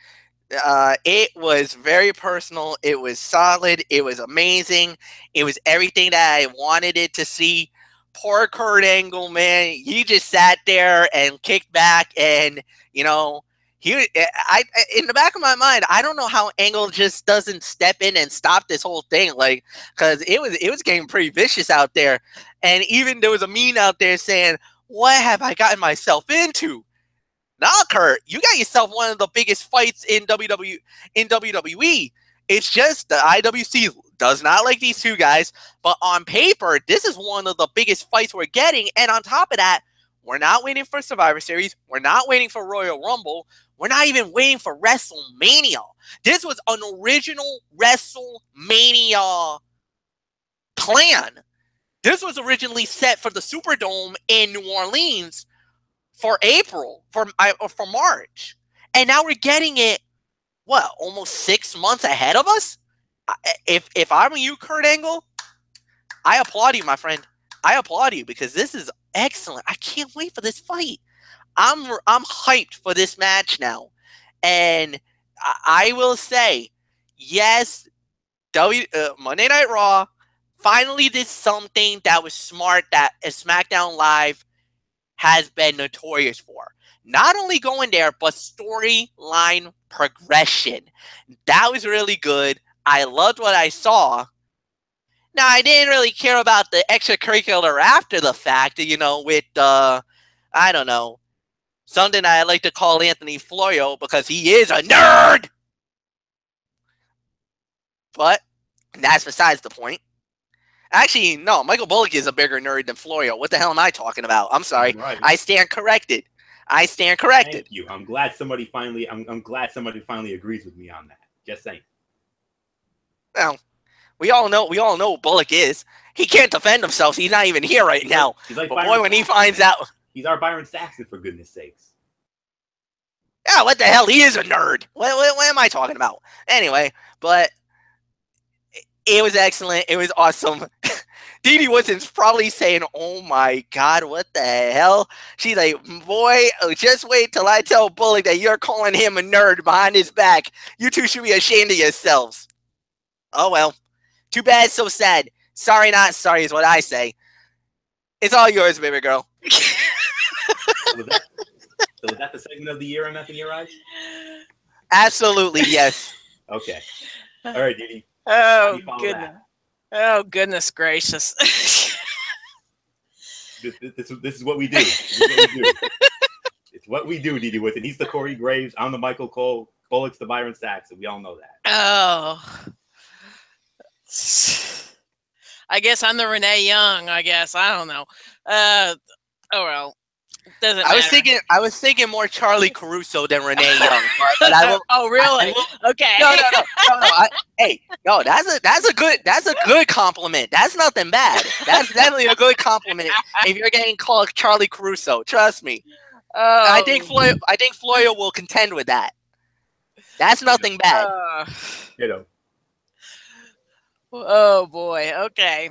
It was very personal. It was solid. It was amazing. It was everything that I wanted it to see. Poor Kurt Angle, man. He just sat there and kicked back, and you know, in the back of my mind, I don't know how Angle just doesn't step in and stop this whole thing, like, because it was getting pretty vicious out there, and even there was a meme out there saying, "What have I gotten myself into?" Nah, Kurt, you got yourself one of the biggest fights in WWE. It's just the IWC does not like these two guys, but on paper, this is one of the biggest fights we're getting. And on top of that, we're not waiting for Survivor Series. We're not waiting for Royal Rumble. We're not even waiting for WrestleMania. This was an original WrestleMania plan. This was originally set for the Superdome in New Orleans for April, for March. And now we're getting it, what, almost 6 months ahead of us? If I'm you, Kurt Angle, I applaud you, my friend. I applaud you because this is excellent. I can't wait for this fight. I'm hyped for this match now. And I will say, yes, Monday Night Raw finally did something that was smart that SmackDown Live has been notorious for. Not only going there, but storyline progression. That was really good. I loved what I saw. Now, I didn't really care about the extracurricular after the fact, with, I don't know, something I like to call Anthony Florio because he is a nerd! But that's besides the point. Actually, no, Michael Bullock is a bigger nerd than Florio. What the hell am I talking about? I'm sorry. Right. I stand corrected. Thank you. I'm glad somebody finally agrees with me on that. Just saying. Well, we all know who Bullock is. He can't defend himself. He's not even here right now. But boy, when he finds out, he's our Byron Saxton, for goodness sakes. Yeah, what the hell? He is a nerd. What am I talking about? Anyway, but it was excellent. It was awesome. Dee Woodson's probably saying, "Oh my God, what the hell?" She's like, "Boy, just wait till I tell Bullock that you're calling him a nerd behind his back. You two should be ashamed of yourselves." Oh well. Too bad, so sad. Sorry, not sorry is what I say. It's all yours, baby girl. So was that the segment of the year, MF, in your eyes? Absolutely, yes. Okay. All right, Didi. Oh, goodness. Oh, goodness gracious. This is what we do. It's what we do, Didi Woodson. He's the Corey Graves. I'm the Michael Cole. Bullock's the Byron Saxton. We all know that. Oh. I guess I'm the Renee Young, I guess. I don't know. Oh, well. Doesn't matter. I was thinking more Charlie Caruso than Renee Young. But I will, oh, really? Okay. No. That's a good compliment. That's nothing bad. That's definitely a good compliment if you're getting called Charlie Caruso. Trust me. Oh. I think Florio will contend with that. That's nothing bad. Oh boy. Okay.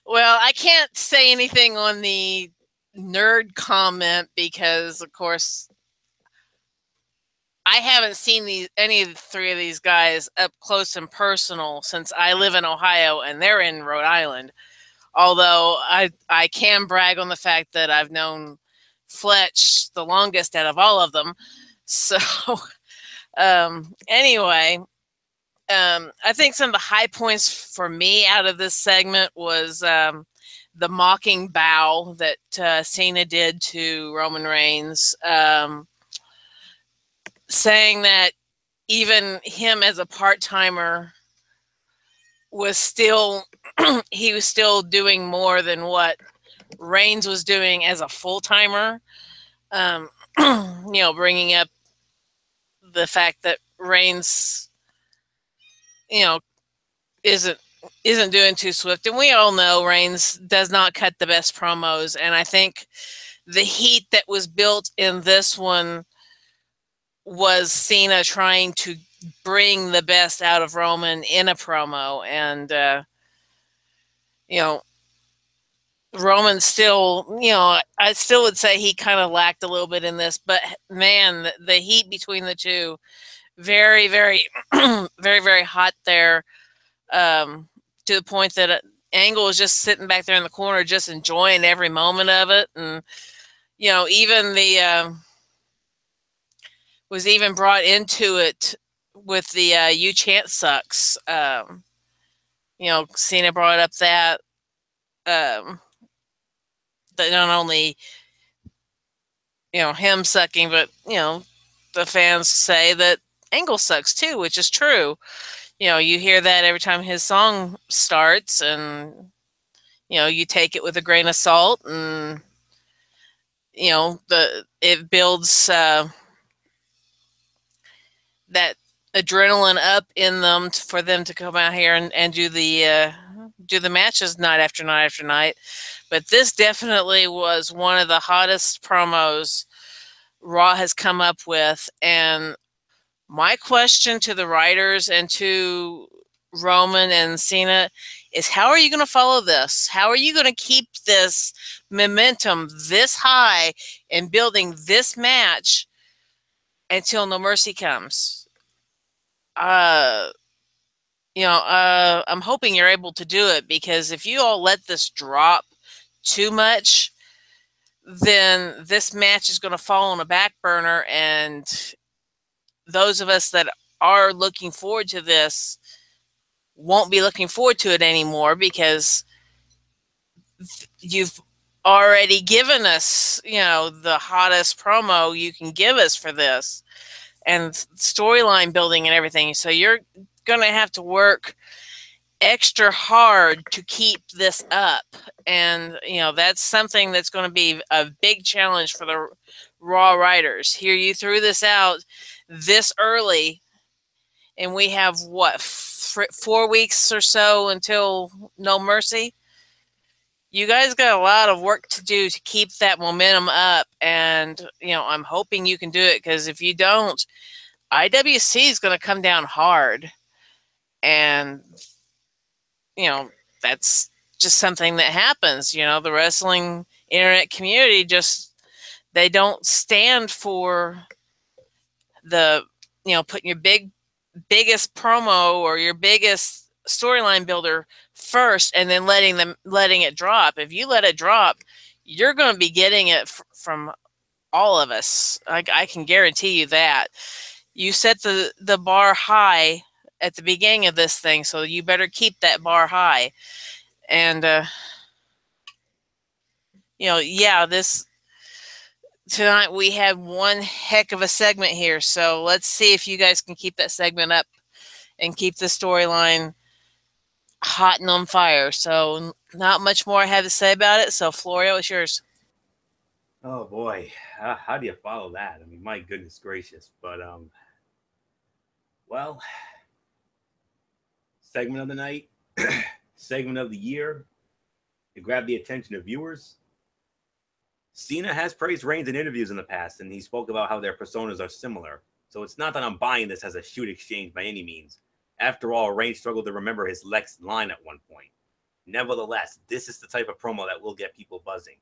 Well, I can't say anything on the nerd comment because, of course, I haven't seen any of the three of these guys up close and personal since I live in Ohio and they're in Rhode Island. Although I can brag on the fact that I've known Fletch the longest out of all of them. So anyway, I think some of the high points for me out of this segment was the mocking bow that Cena did to Roman Reigns, saying that even him as a part-timer was still he was still doing more than what Reigns was doing as a full-timer. Bringing up the fact that Reigns, isn't doing too swift, and we all know Reigns does not cut the best promos, and I think the heat that was built in this one was Cena trying to bring the best out of Roman in a promo, and Roman still, I still would say he kind of lacked a little bit in this, but man, the heat between the two, very, very, very, very hot there. To the point that Angle was just sitting back there in the corner, just enjoying every moment of it. And, even was even brought into it with the You Chant Sucks. Cena brought up that not only, him sucking, but, the fans say that Angle sucks too, which is true. You hear that every time his song starts, and, you take it with a grain of salt, and, it builds that adrenaline up in them for them to come out here and do the do the matches night after night after night. But this definitely was one of the hottest promos Raw has come up with. And my question to the writers and to Roman and Cena is, how are you going to follow this? How are you going to keep this momentum this high and building this match until No Mercy comes? I'm hoping you're able to do it, because if you all let this drop too much, then this match is going to fall on a back burner, and those of us that are looking forward to this won't be looking forward to it anymore, because you've already given us, the hottest promo you can give us for this, and storyline building and everything. So you're going to have to work extra hard to keep this up. And, that's something that's going to be a big challenge for the Raw writers. Here, you threw this out this early, and we have, 4 weeks or so until No Mercy? You guys got a lot of work to do to keep that momentum up, and, I'm hoping you can do it, because if you don't, IWC is going to come down hard, and, that's just something that happens. The wrestling internet community they don't stand for the, putting your biggest promo or your biggest storyline builder first and then letting it drop. If you let it drop, you're going to be getting it from all of us. I can guarantee you that. You set the bar high at the beginning of this thing, so you better keep that bar high. And tonight we have one heck of a segment here, so let's see if you guys can keep that segment up and keep the storyline hot and on fire. So not much more I have to say about it. So Florio, it's yours. Oh boy, how do you follow that? I mean, my goodness gracious. But well, segment of the night, segment of the year, to grab the attention of viewers. Cena has praised Reigns in interviews in the past, and he spoke about how their personas are similar. So it's not that I'm buying this as a shoot exchange by any means. After all, Reigns struggled to remember his Lex line at one point. Nevertheless, this is the type of promo that will get people buzzing.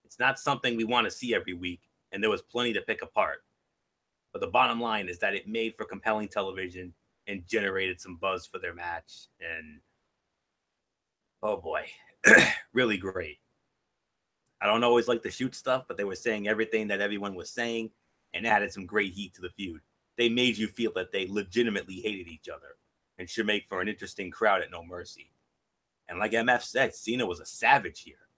It's not something we want to see every week, and there was plenty to pick apart. But the bottom line is that it made for compelling television and generated some buzz for their match. And, oh boy, really great. I don't always like the shoot stuff, but they were saying everything that everyone was saying and added some great heat to the feud. They made you feel that they legitimately hated each other and should make for an interesting crowd at No Mercy. And like MF said, Cena was a savage here.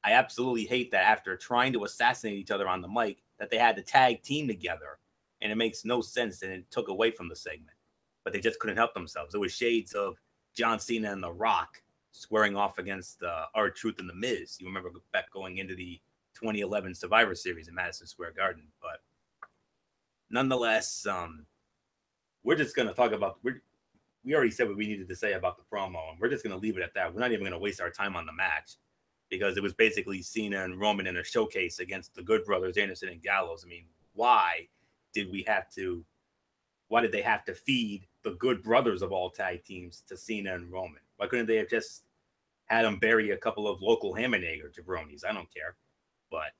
I absolutely hate that after trying to assassinate each other on the mic, that they had to tag team together, and it makes no sense, and it took away from the segment. But they just couldn't help themselves. It was shades of John Cena and The Rock squaring off against R-Truth and The Miz. You remember back going into the 2011 Survivor Series in Madison Square Garden. But nonetheless, we're just going to talk about... We already said what we needed to say about the promo, and we're just going to leave it at that. We're not even going to waste our time on the match, because it was basically Cena and Roman in a showcase against the Good Brothers, Anderson and Gallows. I mean, why did they have to feed the Good Brothers of all tag teams to Cena and Roman? Why couldn't they have just had them bury a couple of local Hammernager jabronis? I don't care. But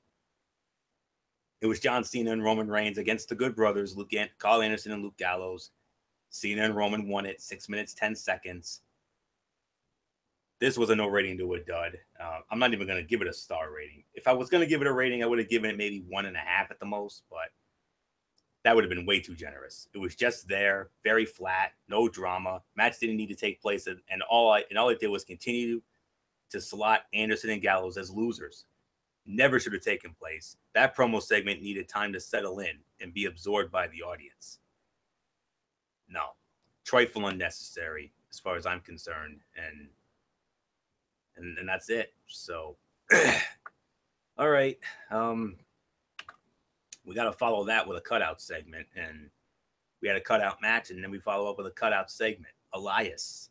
it was John Cena and Roman Reigns against the Good Brothers, Carl Anderson and Luke Gallows. Cena and Roman won it, 6 minutes, 10 seconds. This was a no rating to a dud. I'm not even going to give it a star rating. If I was going to give it a rating, I would have given it maybe 1.5 at the most, but that would have been way too generous. It was just there, very flat, no drama. Match didn't need to take place, and all it did was continue to slot Anderson and Gallows as losers. Never should have taken place. That promo segment needed time to settle in and be absorbed by the audience. No, trifle unnecessary as far as I'm concerned, and that's it. So, all right, we got to follow that with a cutout segment, and we had a cutout match, and then we follow up with a cutout segment. Elias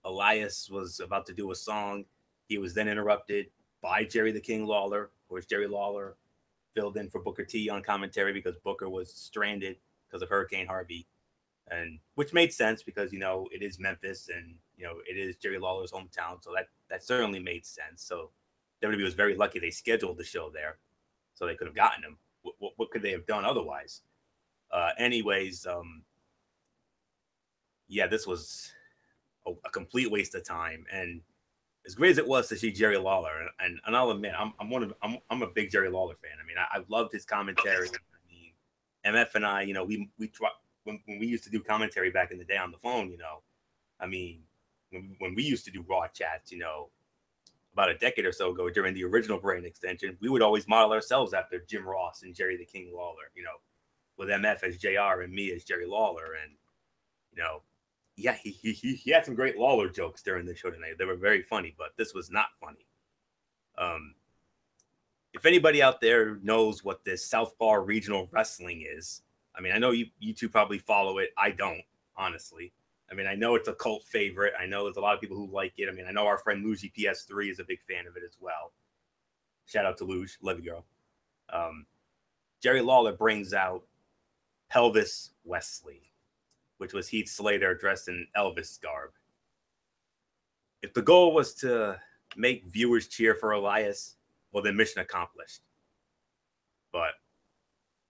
Elias was about to do a song. He was then interrupted by Jerry the King Lawler. Of course, Jerry Lawler filled in for Booker T on commentary because Booker was stranded because of Hurricane Harvey, and which made sense because it is Memphis and it is Jerry Lawler's hometown, so that certainly made sense. So WWE was very lucky they scheduled the show there, so they could have gotten him. What could they have done otherwise? Anyways, yeah, this was a complete waste of time. And as great as it was to see Jerry Lawler, and I'll admit, I'm a big Jerry Lawler fan. I mean, I loved his commentary. I mean, MF and I, we try, when we used to do commentary back in the day on the phone, I mean, when we used to do Raw chats, about a decade or so ago during the original Brain Extension, we would always model ourselves after Jim Ross and Jerry the King Lawler, with MF as JR and me as Jerry Lawler. And, yeah, he had some great Lawler jokes during the show tonight. They were very funny, but this was not funny. If anybody out there knows what this Southpaw Regional Wrestling is, I mean, I know you two probably follow it. I don't, honestly. I mean, I know it's a cult favorite. I know there's a lot of people who like it. I mean, I know our friend Luigi PS3 is a big fan of it as well. Shout out to Luge. Love you, girl. Jerry Lawler brings out Pelvis Wesley, which was Heath Slater dressed in Elvis garb. If the goal was to make viewers cheer for Elias, well, then mission accomplished. But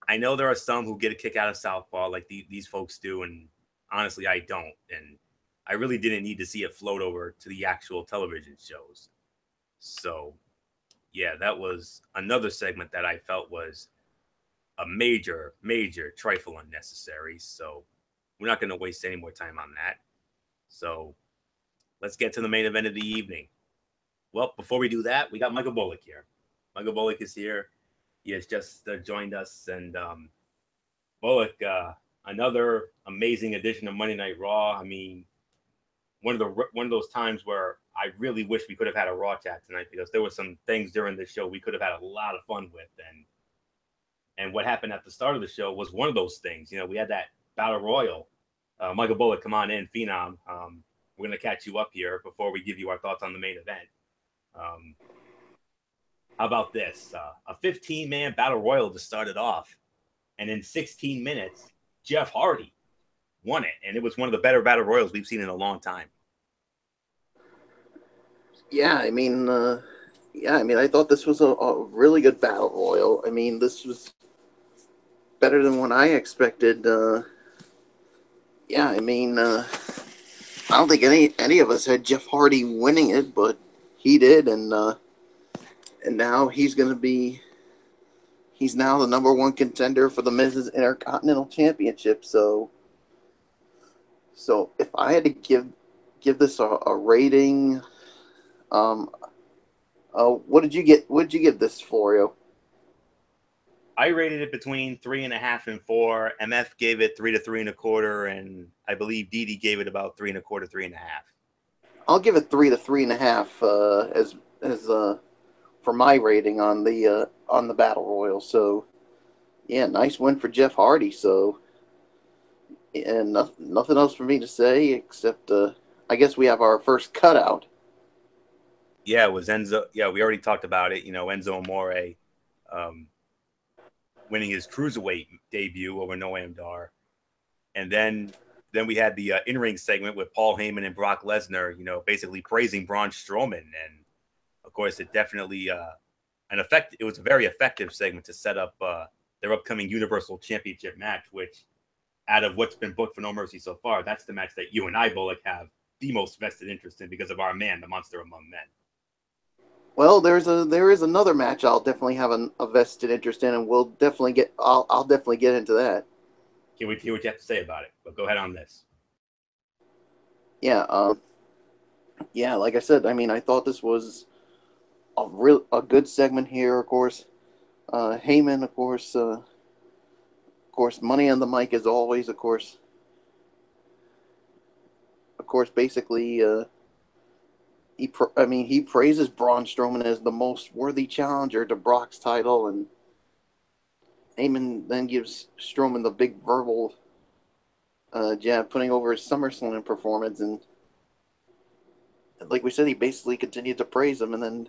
I know there are some who get a kick out of Southpaw like these folks do, and honestly, I don't. And I really didn't need to see it float over to the actual television shows. So, yeah, that was another segment that I felt was a major, major trifle unnecessary. So we're not going to waste any more time on that. So let's get to the main event of the evening. Well, before we do that, we got Michael Bullock here. Michael Bullock is here. He has just joined us. And Bullock, another amazing edition of Monday Night Raw. I mean, one of those times where I really wish we could have had a Raw chat tonight, because there were some things during the show we could have had a lot of fun with. And what happened at the start of the show was one of those things. We had that Battle Royal. Michael Bullock, come on in, Phenom. We're going to catch you up here before we give you our thoughts on the main event. How about this? A 15-man Battle Royal to start it off. And in 16 minutes, Jeff Hardy won it. And it was one of the better Battle Royals we've seen in a long time. Yeah, I mean, I thought this was a really good Battle Royal. I mean, this was better than what I expected. Yeah, I mean, I don't think any of us had Jeff Hardy winning it, but he did, and now he's now the #1 contender for the Miz's Intercontinental Championship. So if I had to give this a rating, what did you give this, Florio? I rated it between 3.5 and 4. MF gave it 3 to 3 1/4, and I believe Didi gave it about 3 1/4, 3.5. I'll give it 3 to 3.5 as for my rating on the Battle Royal. So yeah, nice win for Jeff Hardy. So, and nothing else for me to say except I guess we have our first cutout. Yeah, it was Enzo. Yeah, we already talked about it. Enzo Amore winning his cruiserweight debut over Noam Dar. And then we had the in-ring segment with Paul Heyman and Brock Lesnar, basically praising Braun Strowman. And of course, it definitely it was a very effective segment to set up their upcoming Universal Championship match, which, out of what's been booked for No Mercy so far, that's the match that you and I, Bullock, have the most vested interest in because of our man, the Monster Among Men. Well, there is another match I'll definitely have a vested interest in, and I'll definitely get into that. Can't wait to hear what you have to say about it. But go ahead on this. Yeah, like I said, I mean, I thought this was a good segment here. Of course, Heyman, of course, money on the mic as always. Of course, basically. He praises Braun Strowman as the most worthy challenger to Brock's title, and Heyman then gives Strowman the big verbal jab, putting over his SummerSlam performance, and like we said, he basically continued to praise him, and then,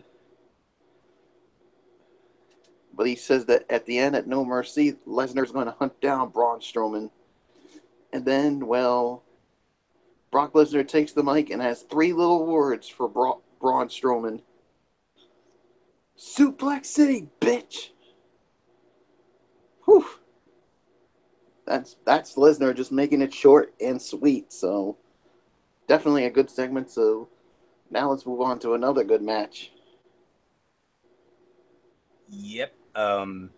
but he says that at the end, at No Mercy, Lesnar's going to hunt down Braun Strowman, and then, well, Brock Lesnar takes the mic and has three little words for Braun Strowman: Suplex City, bitch. Whew. That's Lesnar just making it short and sweet. So definitely a good segment. So now let's move on to another good match. Yep. Then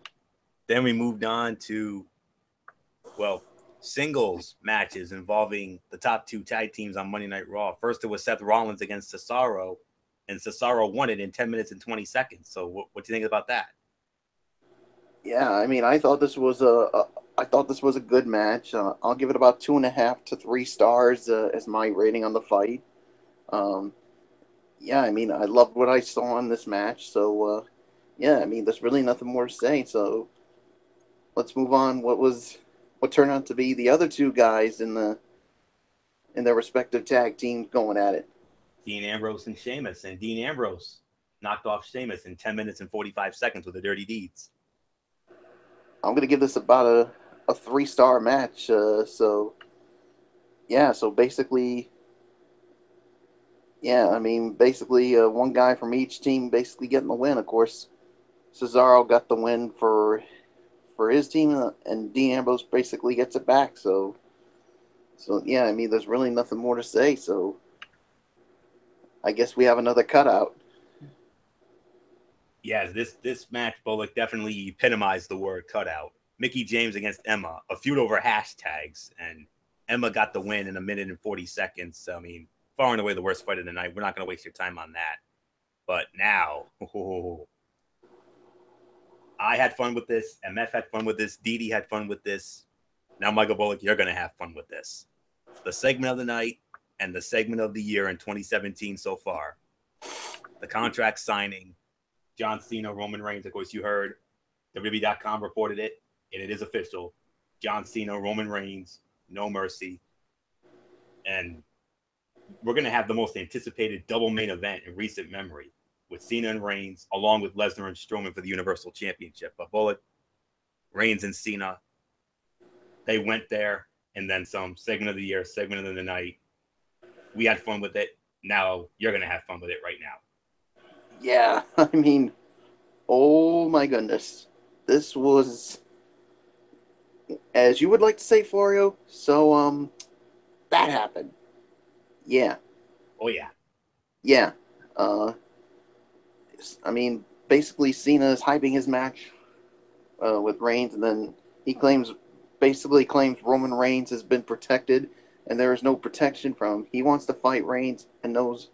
we moved on to, well, singles matches involving the top two tag teams on Monday Night Raw. First, it was Seth Rollins against Cesaro, and Cesaro won it in 10 minutes and 20 seconds. So what do you think about that? Yeah, I mean, I thought this was a good match. I'll give it about 2.5 to 3 stars as my rating on the fight. Yeah, I mean, I loved what I saw in this match. So yeah, I mean, there's really nothing more to say. So let's move on. What turned out to be the other two guys in their respective tag teams going at it? Dean Ambrose and Sheamus, and Dean Ambrose knocked off Sheamus in 10 minutes and 45 seconds with the Dirty Deeds. I'm gonna give this about a 3-star match. So yeah, so basically, yeah, I mean, basically one guy from each team basically getting the win. Of course, Cesaro got the win for his team, and Dean Ambrose basically gets it back. So yeah, I mean, there's really nothing more to say. So I guess we have another cutout. Yeah, this match, Bullock, definitely epitomized the word cutout. Mickie James against Emma, a feud over hashtags, and Emma got the win in 1 minute and 40 seconds. So, I mean, far and away the worst fight of the night. We're not going to waste your time on that. But now, I had fun with this. MF had fun with this. Didi had fun with this. Now, Michael Bullock, you're going to have fun with this. The segment of the night and the segment of the year in 2017 so far. The contract signing. John Cena, Roman Reigns. Of course, you heard WWE.com reported it, and it is official. John Cena, Roman Reigns, No Mercy. And we're going to have the most anticipated double main event in recent memory with Cena and Reigns, along with Lesnar and Strowman for the Universal Championship. But Bullet, Reigns and Cena, they went there, and then some. Segment of the year, segment of the night. We had fun with it. Now you're going to have fun with it right now. Yeah, I mean, oh my goodness. This was, as you would like to say, Florio, so, that happened. Yeah. Oh, yeah. Yeah. I mean, basically, Cena is hyping his match with Reigns, and then he basically claims Roman Reigns has been protected, and there is no protection from him. He wants to fight Reigns and knows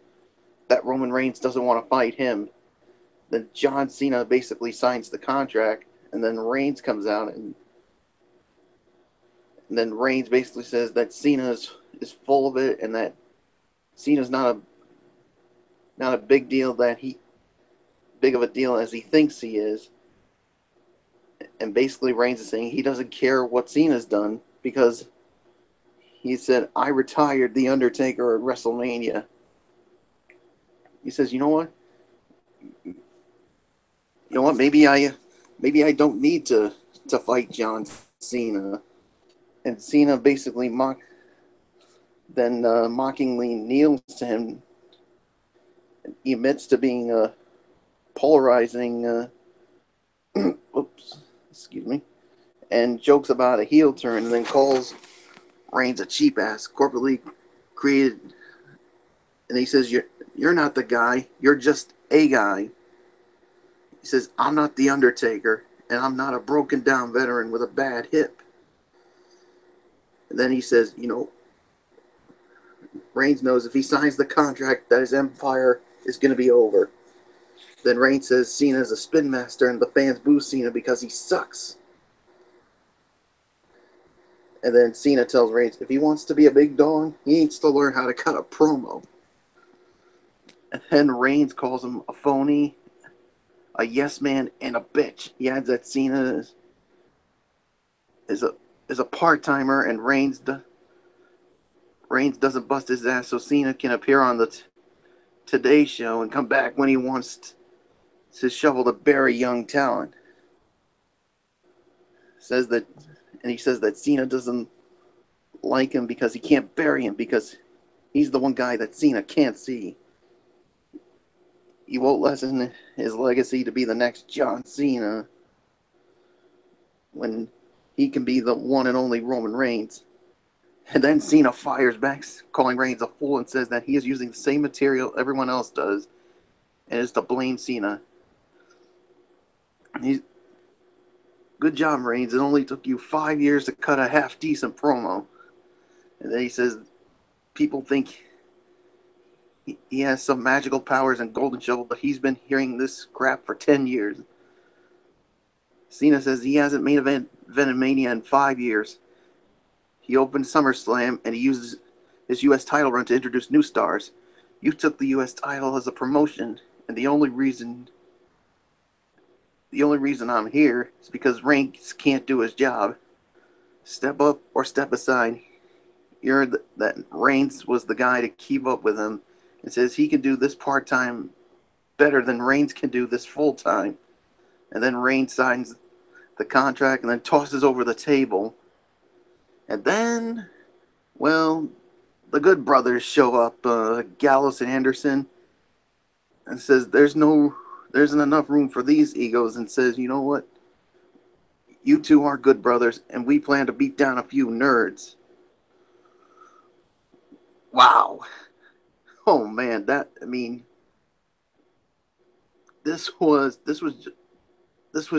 that Roman Reigns doesn't want to fight him. Then John Cena basically signs the contract, and then Reigns comes out, and then Reigns basically says that Cena is full of it, and that Cena's not a big deal big of a deal as he thinks he is. And basically Reigns is saying he doesn't care what Cena's done because he said, I retired The Undertaker at WrestleMania. He says, you know what? Maybe I don't need to fight John Cena. And Cena basically mockingly kneels to him. He admits to being polarizing. Oops, excuse me. And jokes about a heel turn, and then calls Reigns a cheap ass, corporately created. And he says, "You're not the guy. You're just a guy." He says, "I'm not The Undertaker, and I'm not a broken down veteran with a bad hip." And then he says, Reigns knows if he signs the contract that his empire is going to be over. Then Reigns says Cena's a spin master, and the fans boo Cena because he sucks. And then Cena tells Reigns if he wants to be a big dog, he needs to learn how to cut a promo. And then Reigns calls him a phony, a yes man, and a bitch. He adds that Cena is a part-timer, and Reigns doesn't bust his ass so Cena can appear on the Today Show and come back when he wants to shovel to bury young talent. Says that, and he says that Cena doesn't like him because he can't bury him because he's the one guy that Cena can't see. He won't lessen his legacy to be the next John Cena when he can be the one and only Roman Reigns. And then Cena fires back, calling Reigns a fool, and says that he is using the same material everyone else does, and is to blame Cena. Good job, Reigns. It only took you 5 years to cut a half-decent promo. And then he says people think he has some magical powers and golden shovel, but he's been hearing this crap for 10 years. Cena says he hasn't main evented Mania in 5 years. He opened SummerSlam, and he uses his U.S. title run to introduce new stars. You took the U.S. title as a promotion, and the only reason I'm here is because Reigns can't do his job. Step up or step aside. You heard that Reigns was the guy to keep up with him, and says he can do this part-time better than Reigns can do this full-time. And then Reigns signs the contract and then tosses over the table. And then, well, the Good Brothers show up, Gallows and Anderson, and says there isn't enough room for these egos, and says, you know what? You two are Good Brothers, and we plan to beat down a few nerds. Wow. Oh man, this was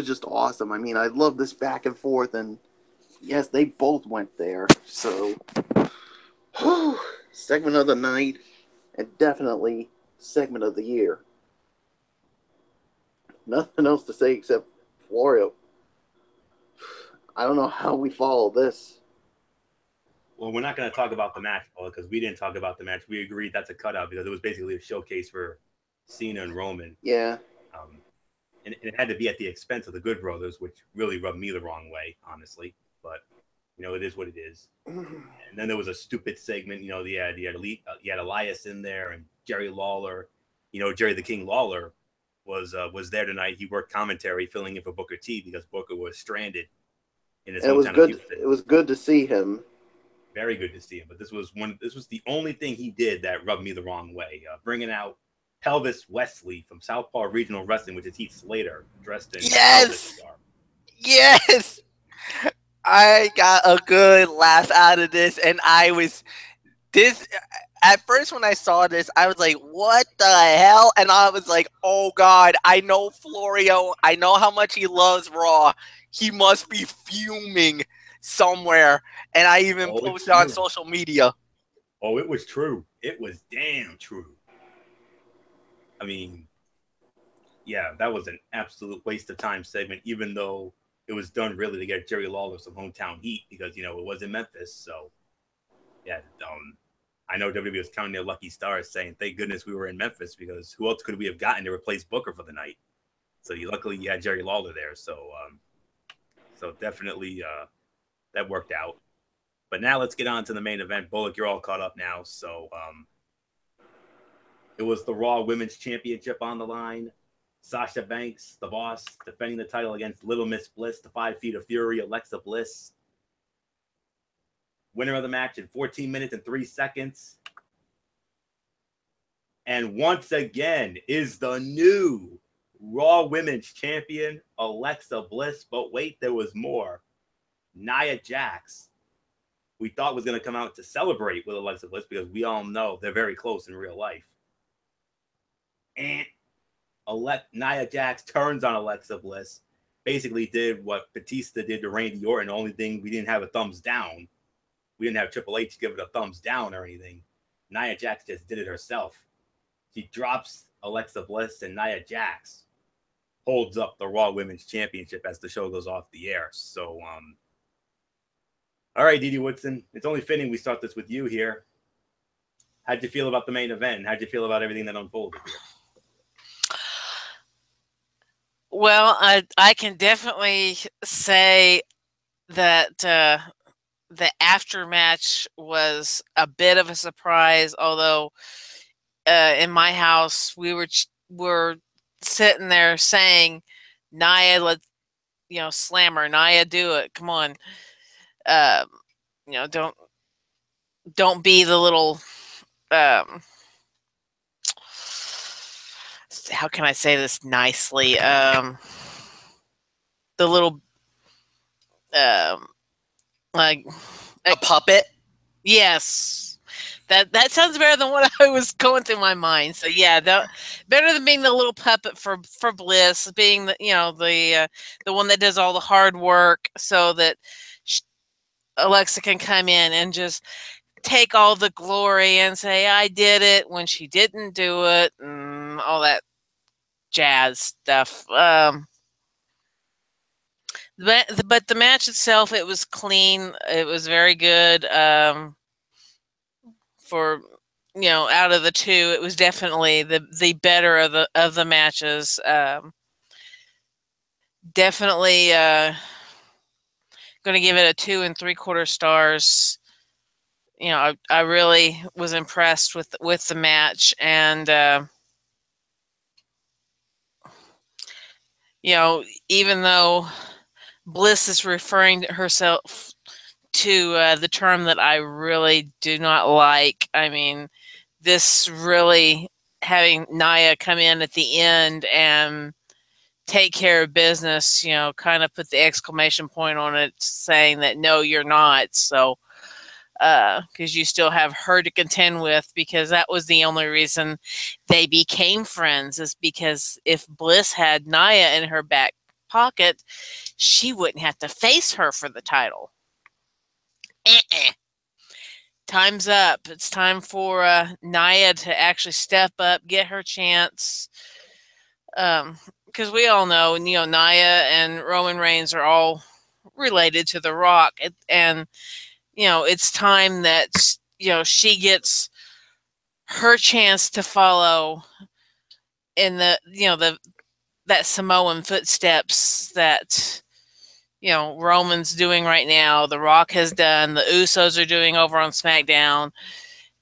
just awesome. I mean, I love this back and forth, and yes, they both went there. So, segment of the night, and definitely segment of the year. Nothing else to say except Florio. I don't know how we follow this. Well, we're not going to talk about the match, Paul, because we didn't talk about the match. We agreed that's a cutout because it was basically a showcase for Cena and Roman. Yeah. And it had to be at the expense of the Good Brothers, which really rubbed me the wrong way, honestly. But, it is what it is. And then there was a stupid segment. You had Elias in there and Jerry Lawler. Jerry the King Lawler was there tonight. He worked commentary, filling in for Booker T because Booker was stranded in his hometown of Houston. It was good to see him. Very good to see him. But this was the only thing he did that rubbed me the wrong way. Bringing out Pelvis Wesley from Southpaw Regional Wrestling, which is Heath Slater, dressed in Yes! Yes! I got a good laugh out of this, and at first when I saw this, I was like, what the hell? And I was like, oh God, I know Florio. I know how much he loves Raw. He must be fuming somewhere. And I even posted on social media. Oh, it was true. It was damn true. I mean, yeah, that was an absolute waste of time segment, even though it was done really to get Jerry Lawler some hometown heat because, it was in Memphis. So, yeah, I know WWE was counting their lucky stars saying, thank goodness we were in Memphis because who else could we have gotten to replace Booker for the night? So, luckily you had Jerry Lawler there. So, definitely that worked out. But now let's get on to the main event. Bullock, you're all caught up now. So, it was the Raw Women's Championship on the line. Sasha Banks, the Boss, defending the title against Little Miss Bliss, the 5 Feet of Fury, Alexa Bliss. Winner of the match in 14 minutes and 3 seconds. And once again is the new Raw Women's Champion, Alexa Bliss. But wait, there was more. Nia Jax, we thought was going to come out to celebrate with Alexa Bliss because we all know they're very close in real life. And Nia Jax turns on Alexa Bliss, basically did what Batista did to Randy Orton. The only thing, we didn't have a thumbs down. We didn't have Triple H give it a thumbs down or anything. Nia Jax just did it herself. She drops Alexa Bliss, and Nia Jax holds up the Raw Women's Championship as the show goes off the air. So, all right, Didi Woodson, it's only fitting we start this with you here. How'd you feel about the main event? How'd you feel about everything that unfolded here? Well, I can definitely say that the aftermatch was a bit of a surprise, although in my house, were sitting there saying, "Nia, let's slam her. Nia, do it. Come on." Um, don't be the little. How can I say this nicely? The little, like a puppet. Yes, that sounds better than what I was going through my mind. So yeah, better than being the little puppet for Bliss, being the one that does all the hard work, so that Alexa can come in and just take all the glory and say I did it when she didn't do it, and all that jazz stuff. But the match itself, it was clean. It was very good. For out of the two, it was definitely the better of the matches. Definitely going to give it a 2 3/4 stars. I really was impressed with the match, and even though Bliss is referring to herself to the term that I really do not like. I mean, this really having Nia come in at the end and take care of business, kind of put the exclamation point on it, saying that no, you're not. So, because you still have her to contend with, because that was the only reason they became friends, is because if Bliss had Nia in her back pocket, she wouldn't have to face her for the title. Time's up. It's time for Nia to actually step up, get her chance. Because we all know, Nia and Roman Reigns are all related to The Rock, and it's time that she gets her chance to follow in that Samoan footsteps that Roman's doing right now, The Rock has done, the Usos are doing over on SmackDown,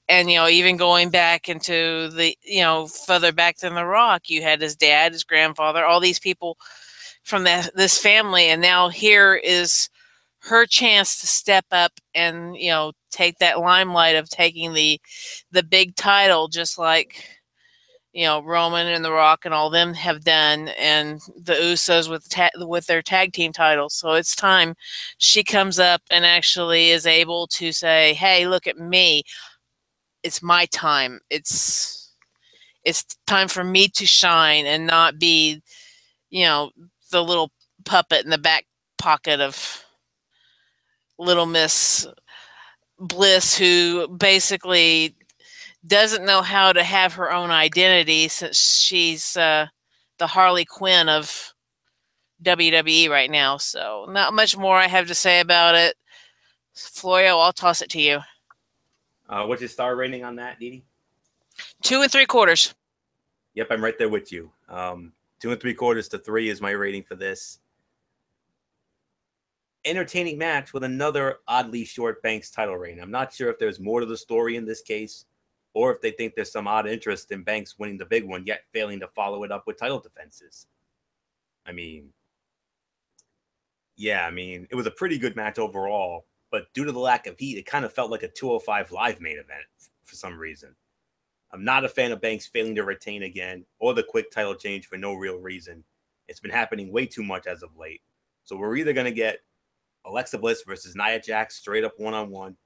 and even going back into the further back than The Rock, you had his dad, his grandfather, all these people from this family, and now here is her chance to step up and take that limelight of taking the big title, just like Roman and The Rock and all them have done, and the Usos with their tag team titles. So it's time she comes up and actually is able to say, "Hey, look at me. It's my time. It's time for me to shine and not be, the little puppet in the back pocket of Little Miss Bliss, who basically doesn't know how to have her own identity, since she's the Harley Quinn of WWE right now." So not much more I have to say about it. Florio, I'll toss it to you. What's your star rating on that, Didi? 2 3/4. Yep, I'm right there with you. 2 3/4 to 3 is my rating for this. Entertaining match with another oddly short Banks title reign. I'm not sure if there's more to the story in this case, or if they think there's some odd interest in Banks winning the big one, yet failing to follow it up with title defenses. I mean, it was a pretty good match overall, but due to the lack of heat, it kind of felt like a 205 Live main event for some reason. I'm not a fan of Banks failing to retain again, or the quick title change for no real reason. It's been happening way too much as of late. So we're either going to get Alexa Bliss versus Nia Jax straight up one-on-one,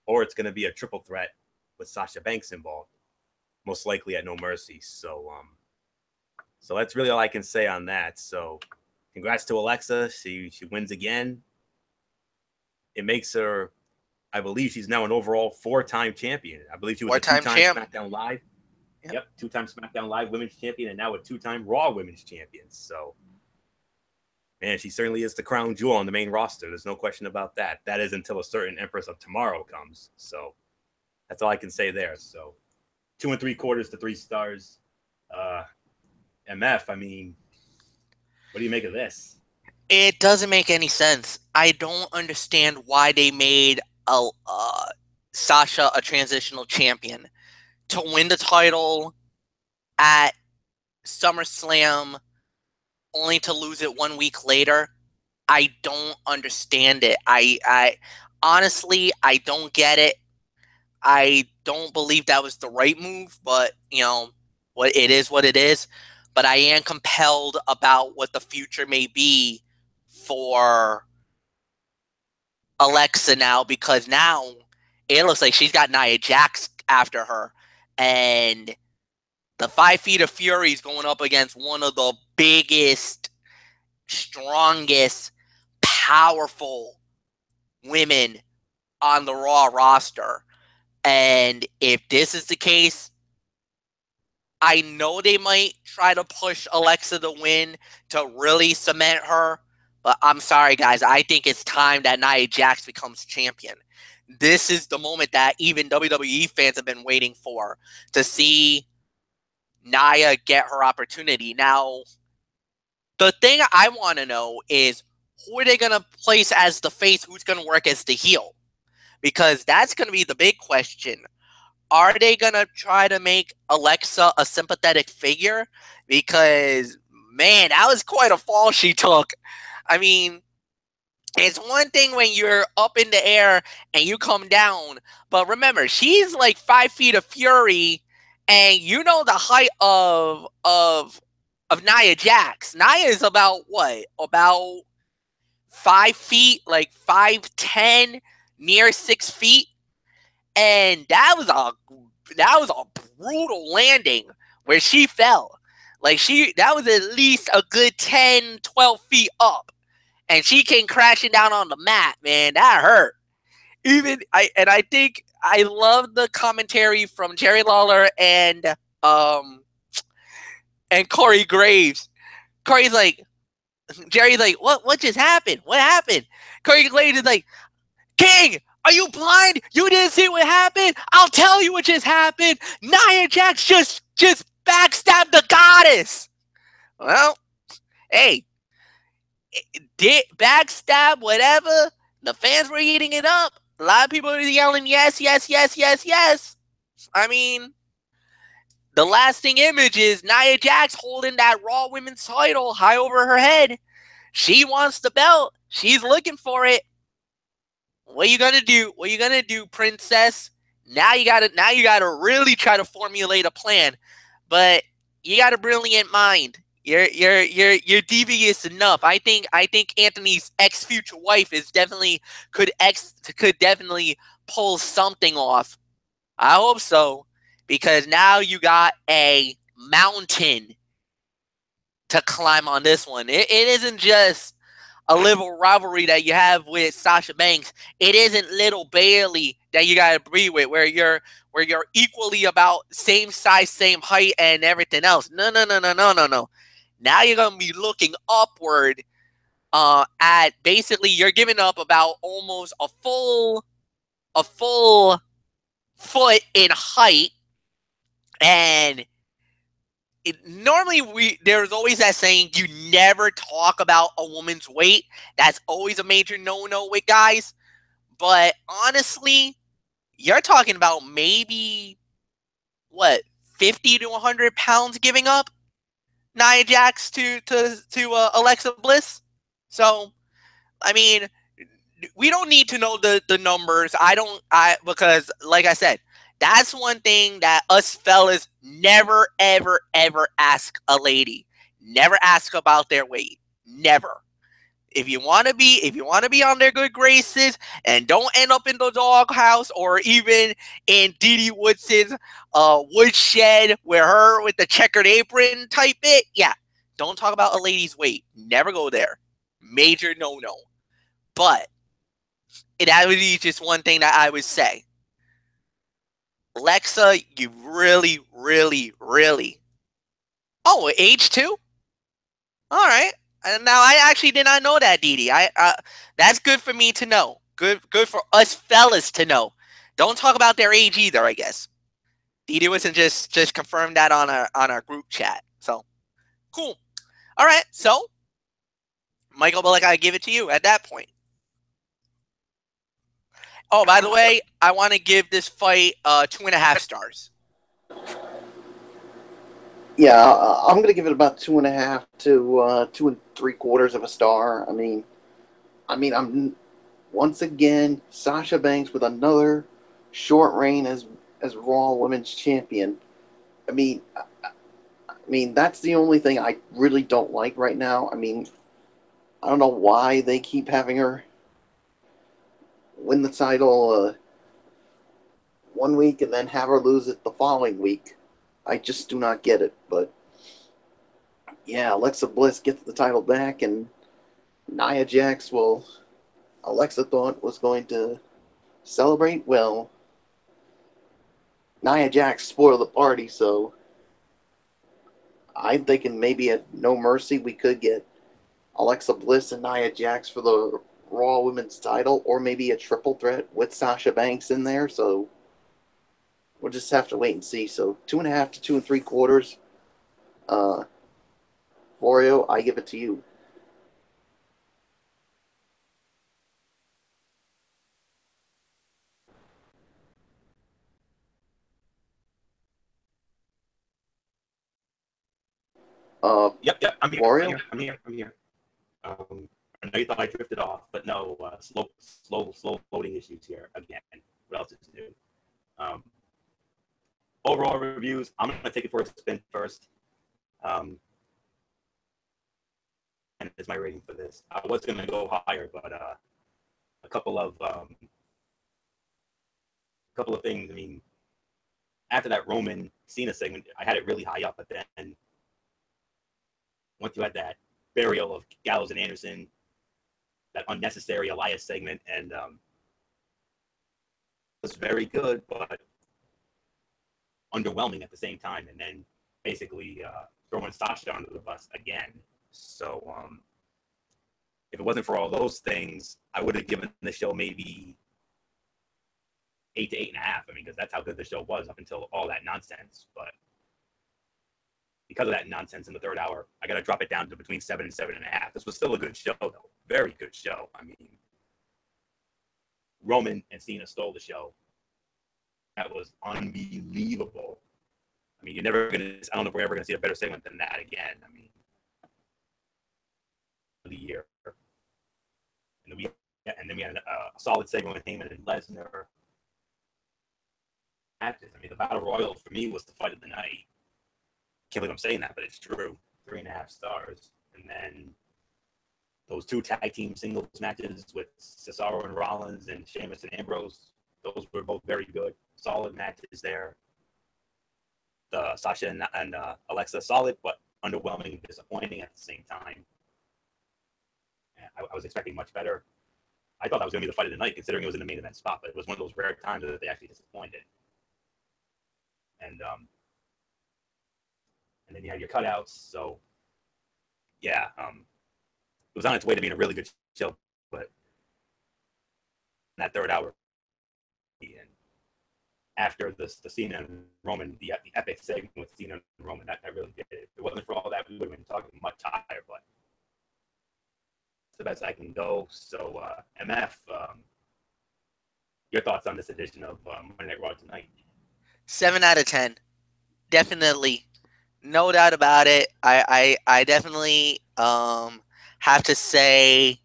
or it's going to be a triple threat with Sasha Banks involved, most likely at No Mercy. So that's really all I can say on that. So congrats to Alexa. She wins again. It makes her, I believe she's now an overall 4-time champion. I believe she was a 2-time SmackDown Live. Yep, 2-time SmackDown Live Women's Champion, and now a 2-time Raw Women's Champion. So, man, she certainly is the crown jewel on the main roster. There's no question about that. That is until a certain Empress of Tomorrow comes. So that's all I can say there. So 2 3/4 to 3 stars. MF, I mean, what do you make of this? It doesn't make any sense. I don't understand why they made Sasha a transitional champion. to win the title at SummerSlam only to lose it 1 week later. I don't understand it. I honestly, I don't get it. I don't believe that was the right move, but what it is what it is. But I am compelled about what the future may be for Alexa now, because now it looks like she's got Nia Jax after her, and the 5 Feet of Fury is going up against one of the biggest, strongest, powerful women on the Raw roster. And if this is the case, I know they might try to push Alexa to win to really cement her, but I'm sorry, guys. I think it's time that Nia Jax becomes champion. This is the moment that even WWE fans have been waiting for, to see Nia get her opportunity. Now, the thing I want to know is, who are they going to place as the face? Who's going to work as the heel? Because that's going to be the big question. Are they going to try to make Alexa a sympathetic figure? Because, man, that was quite a fall she took. I mean, it's one thing when you're up in the air and you come down. But remember, she's like 5 feet of fury. And you know the height of Nia Jax. Nia is about what? About 5 feet, like 5'10", near 6 feet. And that was a brutal landing where she fell. Like that was at least a good 10, 12 feet up. And she came crashing down on the mat, man. That hurt. I think I love the commentary from Jerry Lawler and Corey Graves. Jerry's like, what just happened? What happened? Corey Graves is like, King, are you blind? You didn't see what happened? I'll tell you what just happened. Nia Jax just backstabbed the goddess. Well, hey, did backstab, whatever. The fans were eating it up. A lot of people were yelling, yes, yes, yes, yes, yes. I mean, the lasting image is Nia Jax holding that Raw Women's title high over her head. She wants the belt. She's looking for it. What are you gonna do? What are you gonna do, princess? Now you gotta really try to formulate a plan. But you got a brilliant mind. You're devious enough. I think Anthony's ex-future wife is could definitely pull something off. I hope so, because now you got a mountain to climb on this one. It isn't just a little rivalry that you have with Sasha Banks. It isn't little Bayley that you gotta agree with, where you're equally about same size, same height, and everything else. No. Now you're gonna be looking upward at basically you're giving up about almost a full foot in height, and normally there's always that saying, you never talk about a woman's weight. That's always a major no-no with guys. But honestly, you're talking about maybe 50 to 100 pounds giving up Nia Jax to Alexa Bliss. So, I mean, we don't need to know the numbers. Because like I said, that's one thing that us fellas never, ever, ever ask a lady. Never ask about their weight. Never. If you want to be on their good graces and don't end up in the doghouse or even in Dee Woodson's woodshed with the checkered apron type bit, yeah, don't talk about a lady's weight. Never go there. Major no-no. But that would be just one thing that I would say. Alexa, you really, really, really. Oh, age 2? All right. And now I actually did not know that, Dee. That's good for me to know. Good for us fellas to know. Don't talk about their age either, I guess. Dee wasn't just confirmed that on our group chat. So cool. All right. So Michael Bullock, I give it to you at that point. Oh, by the way, I want to give this fight 2.5 stars. Yeah, I'm going to give it about 2.5 to 2 3/4 of a star. I'm once again Sasha Banks with another short reign as Raw Women's Champion. I mean, that's the only thing I really don't like right now. I don't know why they keep having her win the title 1 week and then have her lose it the following week. I just do not get it. But yeah, Alexa Bliss gets the title back, and Nia Jax Alexa thought was going to celebrate. Well, Nia Jax spoiled the party, so I'm thinking maybe at No Mercy we could get Alexa Bliss and Nia Jax for the Raw Women's title, or maybe a triple threat with Sasha Banks in there. So we'll just have to wait and see. So 2.5 to 2 3/4. Florio, I give it to you. Yep, I'm here. Florio? I'm here. I know you thought I drifted off, but no, slow loading issues here again. What else is new? Overall reviews, I'm going to take it for a spin first. And it's my rating for this. I was going to go higher, but a couple of things. After that Roman Cena segment, I had it really high up, but then once you had that burial of Gallows and Anderson, that unnecessary Elias segment, and it was very good, but underwhelming at the same time. And then basically throwing Sasha under the bus again. So if it wasn't for all those things, I would have given the show maybe 8 to 8.5. Because that's how good the show was up until all that nonsense. But because of that nonsense in the third hour, I got to drop it down to between 7 and 7.5. This was still a good show, though. Very good show. Roman and Cena stole the show. That was unbelievable. You're never going to, I don't know if we're ever going to see a better segment than that again. The year. And then we had a solid segment with Heyman and Lesnar. The Battle Royal for me was the fight of the night. Can't believe I'm saying that, but it's true. 3.5 stars. And then those 2 tag team singles matches with Cesaro and Rollins and Sheamus and Ambrose, those were both very good. Solid matches there. The Sasha and Alexa, solid, but underwhelming and disappointing at the same time. I was expecting much better. I thought that was going to be the fight of the night, considering it was in the main event spot, but it was one of those rare times that they actually disappointed. And then you had your cutouts. So, yeah, it was on its way to being a really good show, but in that third hour, and after the Cena and Roman, the epic segment with Cena and Roman, that really did it. If it wasn't for all that, we would have been talking much higher, but it's the best I can go. So, MF, your thoughts on this edition of Monday Night Raw tonight? 7 out of 10. Definitely. No doubt about it. I definitely have to say,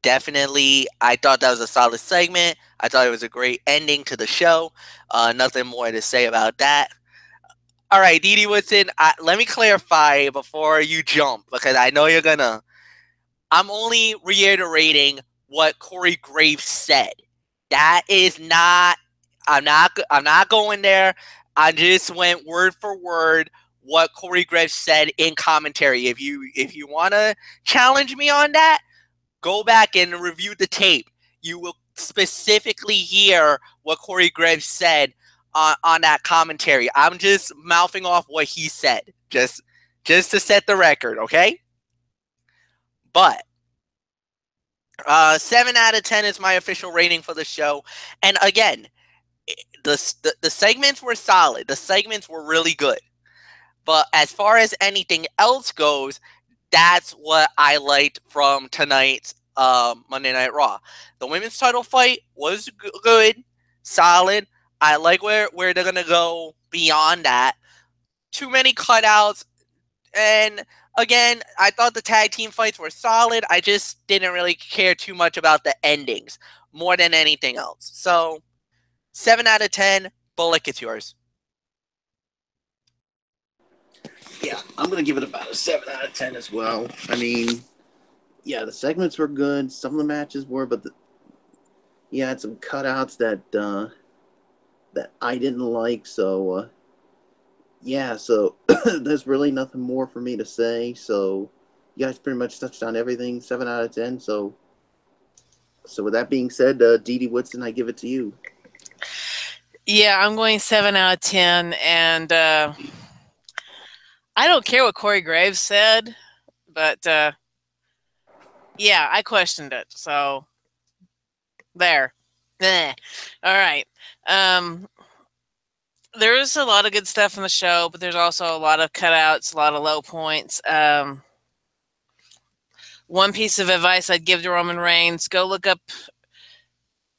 definitely I thought that was a solid segment. I thought it was a great ending to the show. Nothing more to say about that. All right, Didi Woodson, let me clarify before you jump, because I know you're gonna. I'm only reiterating what Corey Graves said. That is not. I'm not going there. I just went word for word what Corey Graves said in commentary. If you want to challenge me on that, go back and review the tape. You will specifically hear what Corey Graves said on that commentary. I'm just mouthing off what he said, just to set the record, okay? But 7 out of 10 is my official rating for the show. And again, the segments were solid. The segments were really good. But as far as anything else goes, that's what I liked from tonight's Monday Night Raw. The women's title fight was good, solid. I like where they're gonna go beyond that. Too many cutouts, and again, I thought the tag team fights were solid. I just didn't really care too much about the endings more than anything else. So 7 out of 10. Bullock, it's yours. Yeah, I'm gonna give it about a 7 out of 10 as well. I mean, yeah, the segments were good. Some of the matches were, but you had some cutouts that I didn't like. So yeah, so there's really nothing more for me to say. So you guys pretty much touched on everything. 7 out of 10. So with that being said, Dee Dee Woodson, I give it to you. Yeah, I'm going 7 out of 10, and I don't care what Corey Graves said, but yeah, I questioned it. So there. All right. There's a lot of good stuff in the show, but there's also a lot of cutouts, a lot of low points. One piece of advice I'd give to Roman Reigns: go look up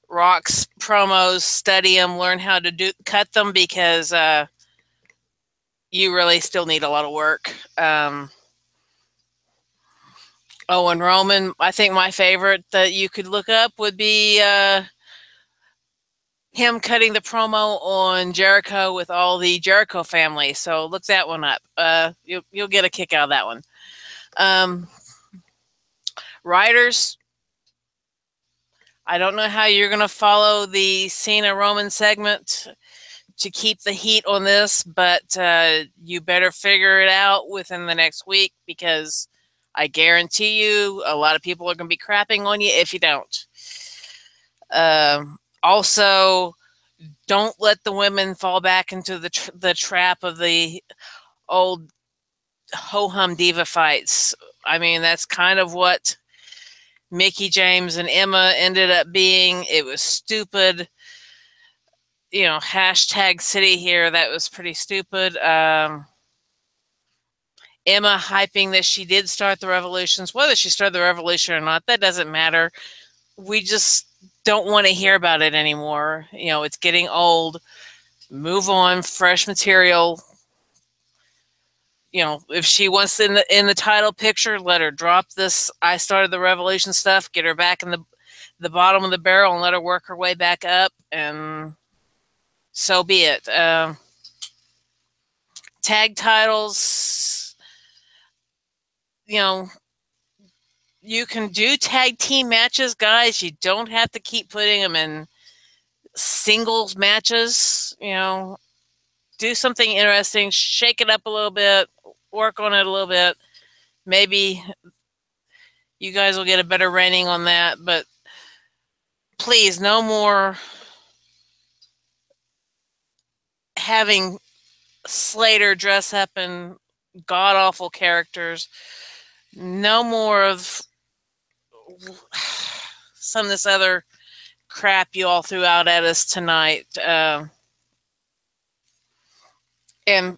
Rock's promos, study them, learn how to cut them, because you really still need a lot of work. And Roman, I think my favorite that you could look up would be him cutting the promo on Jericho with all the Jericho family. So look that one up. You'll get a kick out of that one. Writers, I don't know how you're going to follow the Cena Roman segment to keep the heat on this, but you better figure it out within the next week, because I guarantee you a lot of people are going to be crapping on you if you don't. Also, don't let the women fall back into the trap of the old ho-hum diva fights. I mean, that's kind of what Mickie James and Emma ended up being. It was stupid. You know, hashtag city here. That was pretty stupid. Emma hyping that she did start the revolutions. Whether she started the revolution or not, that doesn't matter. We just don't want to hear about it anymore. You know, it's getting old. Move on. Fresh material. You know, if she wants in the title picture, let her drop this I started the revolution stuff, get her back in the bottom of the barrel and let her work her way back up, and so be it. Tag titles, you know, you can do tag team matches, guys. You don't have to keep putting them in singles matches. You know, do something interesting, shake it up a little bit, work on it a little bit. Maybe you guys will get a better rating on that, but please, no more having Slater dress up in god-awful characters. No more of some of this other crap you all threw out at us tonight. And,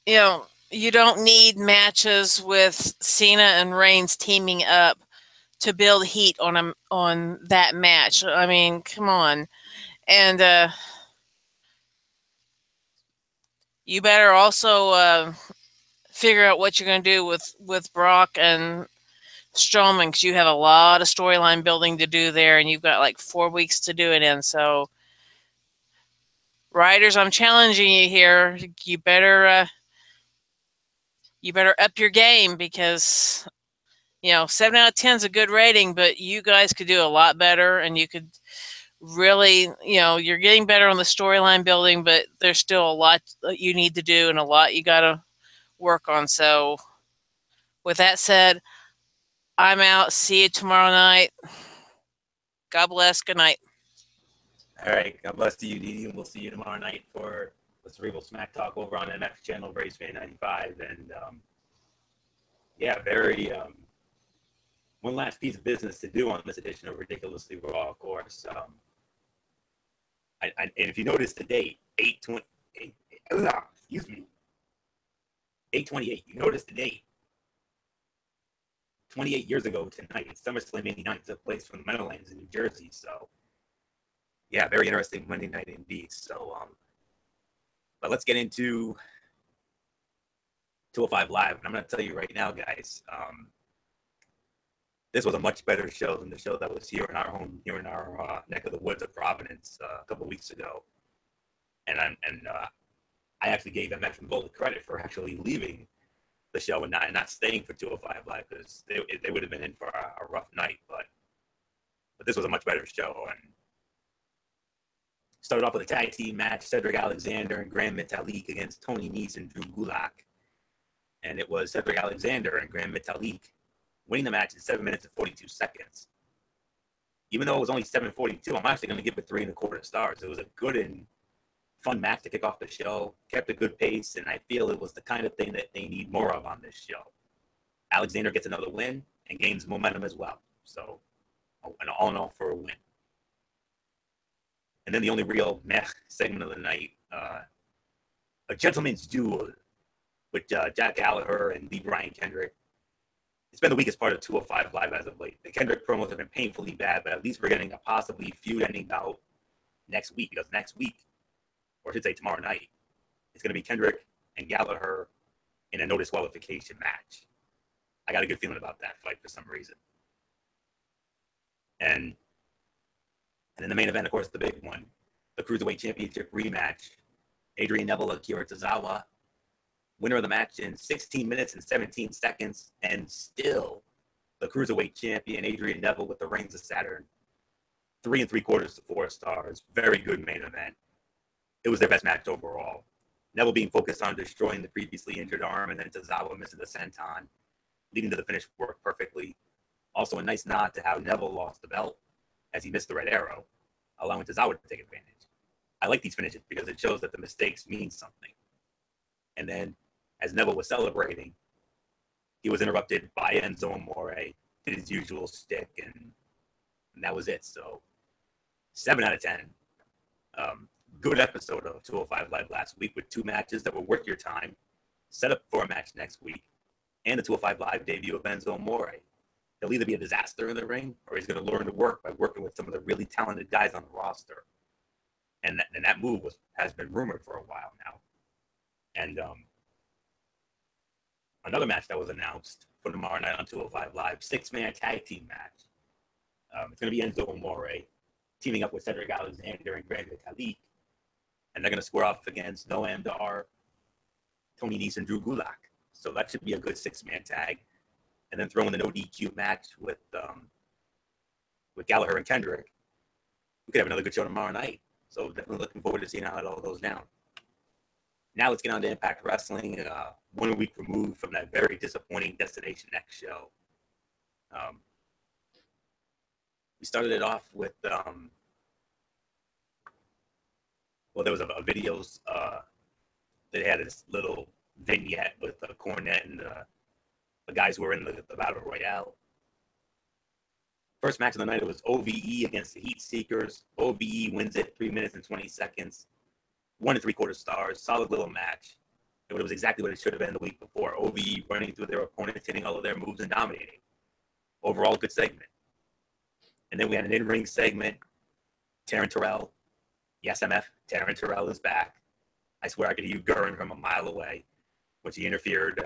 you know, you don't need matches with Cena and Reigns teaming up to build heat on that match. I mean, come on. And you better also figure out what you're going to do with Brock and Strowman, because you have a lot of storyline building to do there, and you've got like 4 weeks to do it in. So, writers, I'm challenging you here. You better up your game, because, you know, 7 out of 10 is a good rating, but you guys could do a lot better, and you could really, you know, you're getting better on the storyline building, but there's still a lot that you need to do and a lot you got to work on. So, with that said, I'm out. See you tomorrow night. God bless. Good night. All right. God bless to you, Dee Dee, and we'll see you tomorrow night for the Cerebral Smack Talk over on MX channel, Braves Fan 95. And yeah, very one last piece of business to do on this edition of Ridiculously Raw, of course. And if you notice the date, 8/28. Excuse me, 8/28. You notice the date. 28 years ago tonight, SummerSlam '89 took place from the Meadowlands in New Jersey. So yeah, very interesting Monday night indeed. So, but let's get into 205 Live. And I'm going to tell you right now, guys, this was a much better show than the show that was here in our neck of the woods of Providence a couple of weeks ago. And I actually gave MF and Bull the credit for actually leaving the show and not staying for 205 Live, because they would have been in for a rough night. But this was a much better show. And started off with a tag team match: Cedric Alexander and Grand Metalik against Tony Nese and Drew Gulak. And it was Cedric Alexander and Grand Metalik winning the match in 7 minutes and 42 seconds. Even though it was only 7:42, I'm actually going to give it 3.25 stars. It was a good and fun match to kick off the show, kept a good pace, and I feel it was the kind of thing that they need more of on this show. Alexander gets another win and gains momentum as well. So, an all in all for a win. And then the only real meh segment of the night, a gentleman's duel with Jack Gallagher and Lee Brian Kendrick. It's been the weakest part of 205 Live as of late. The Kendrick promos have been painfully bad, but at least we're getting a possibly feud-ending bout next week, because next week, or I should say tomorrow night, it's going to be Kendrick and Gallagher in a no disqualification match. I got a good feeling about that fight for some reason. And in the main event, of course, the big one, the Cruiserweight Championship rematch. Adrian Neville, Akira Tozawa, winner of the match in 16 minutes and 17 seconds, and still the Cruiserweight champion, Adrian Neville, with the Reigns of Saturn. 3 3/4 to 4 stars. Very good main event. It was their best match overall. Neville being focused on destroying the previously injured arm, and then Tozawa missing the senton, leading to the finish work perfectly. Also a nice nod to how Neville lost the belt as he missed the Red Arrow, allowing Tozawa to take advantage. I like these finishes because it shows that the mistakes mean something. And then, as Neville was celebrating, he was interrupted by Enzo Amore, did his usual stick, and that was it. So, 7 out of 10. Good episode of 205 Live last week with 2 matches that were worth your time, set up for a match next week, and the 205 Live debut of Enzo Amore. He'll either be a disaster in the ring, or he's going to learn to work by working with some of the really talented guys on the roster. And that move has been rumored for a while now. And another match that was announced for tomorrow night on 205 Live, 6-man tag team match. It's going to be Enzo Amore teaming up with Cedric Alexander and Grand Metalik. And they're going to square off against Noam Dar, Tony Nese, and Drew Gulak. So that should be a good 6-man tag. And then throw in the no DQ match with Gallagher and Kendrick. We could have another good show tomorrow night. So definitely looking forward to seeing how it all goes down. Now let's get on to Impact Wrestling. 1 week removed from that very disappointing Destination X show. We started it off with, well, there was a videos. They had this little vignette with Cornette and the guys who were in the Battle Royale. First match of the night, it was OVE against the Heat Seekers. OVE wins it 3 minutes and 20 seconds. 1 3/4 stars. Solid little match. It was exactly what it should have been the week before. OVE running through their opponents, hitting all of their moves and dominating. Overall, good segment. And then we had an in-ring segment. Taryn Terrell. Yes, MF. Taryn Terrell is back. I swear I could hear Gurren from a mile away when she interfered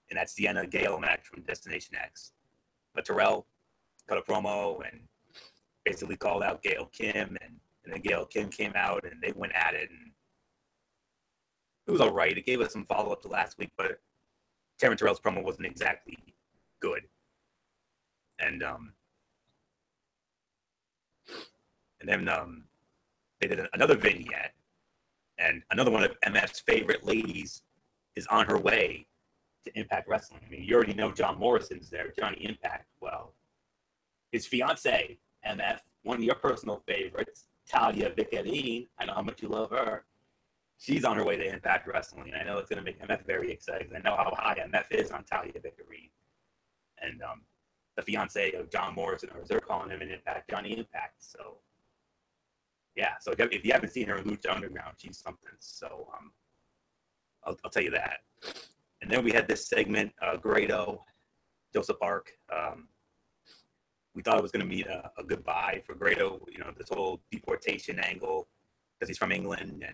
in that Sienna Gale match from Destination X. But Terrell cut a promo and basically called out Gail Kim, and then Gail Kim came out and they went at it, and it was all right. It gave us some follow-up to last week, but Taryn Terrell's promo wasn't exactly good. And then they did another vignette, and another one of MF's favorite ladies is on her way to Impact Wrestling. I mean, you already know John Morrison's there, Johnny Impact. Well, his fiance, MF, one of your personal favorites, Talia Victorine. I know how much you love her. She's on her way to Impact Wrestling, and I know it's going to make MF very excited. I know how high MF is on Talia Victorine. And the fiance of John Morrison, or as they're calling him in Impact, Johnny Impact. So, yeah. So if you haven't seen her in Lucha Underground, she's something. So I'll tell you that. And then we had this segment, Grado, Joseph Park, We thought it was going to be a good buy for Grado. You know, this whole deportation angle because he's from England,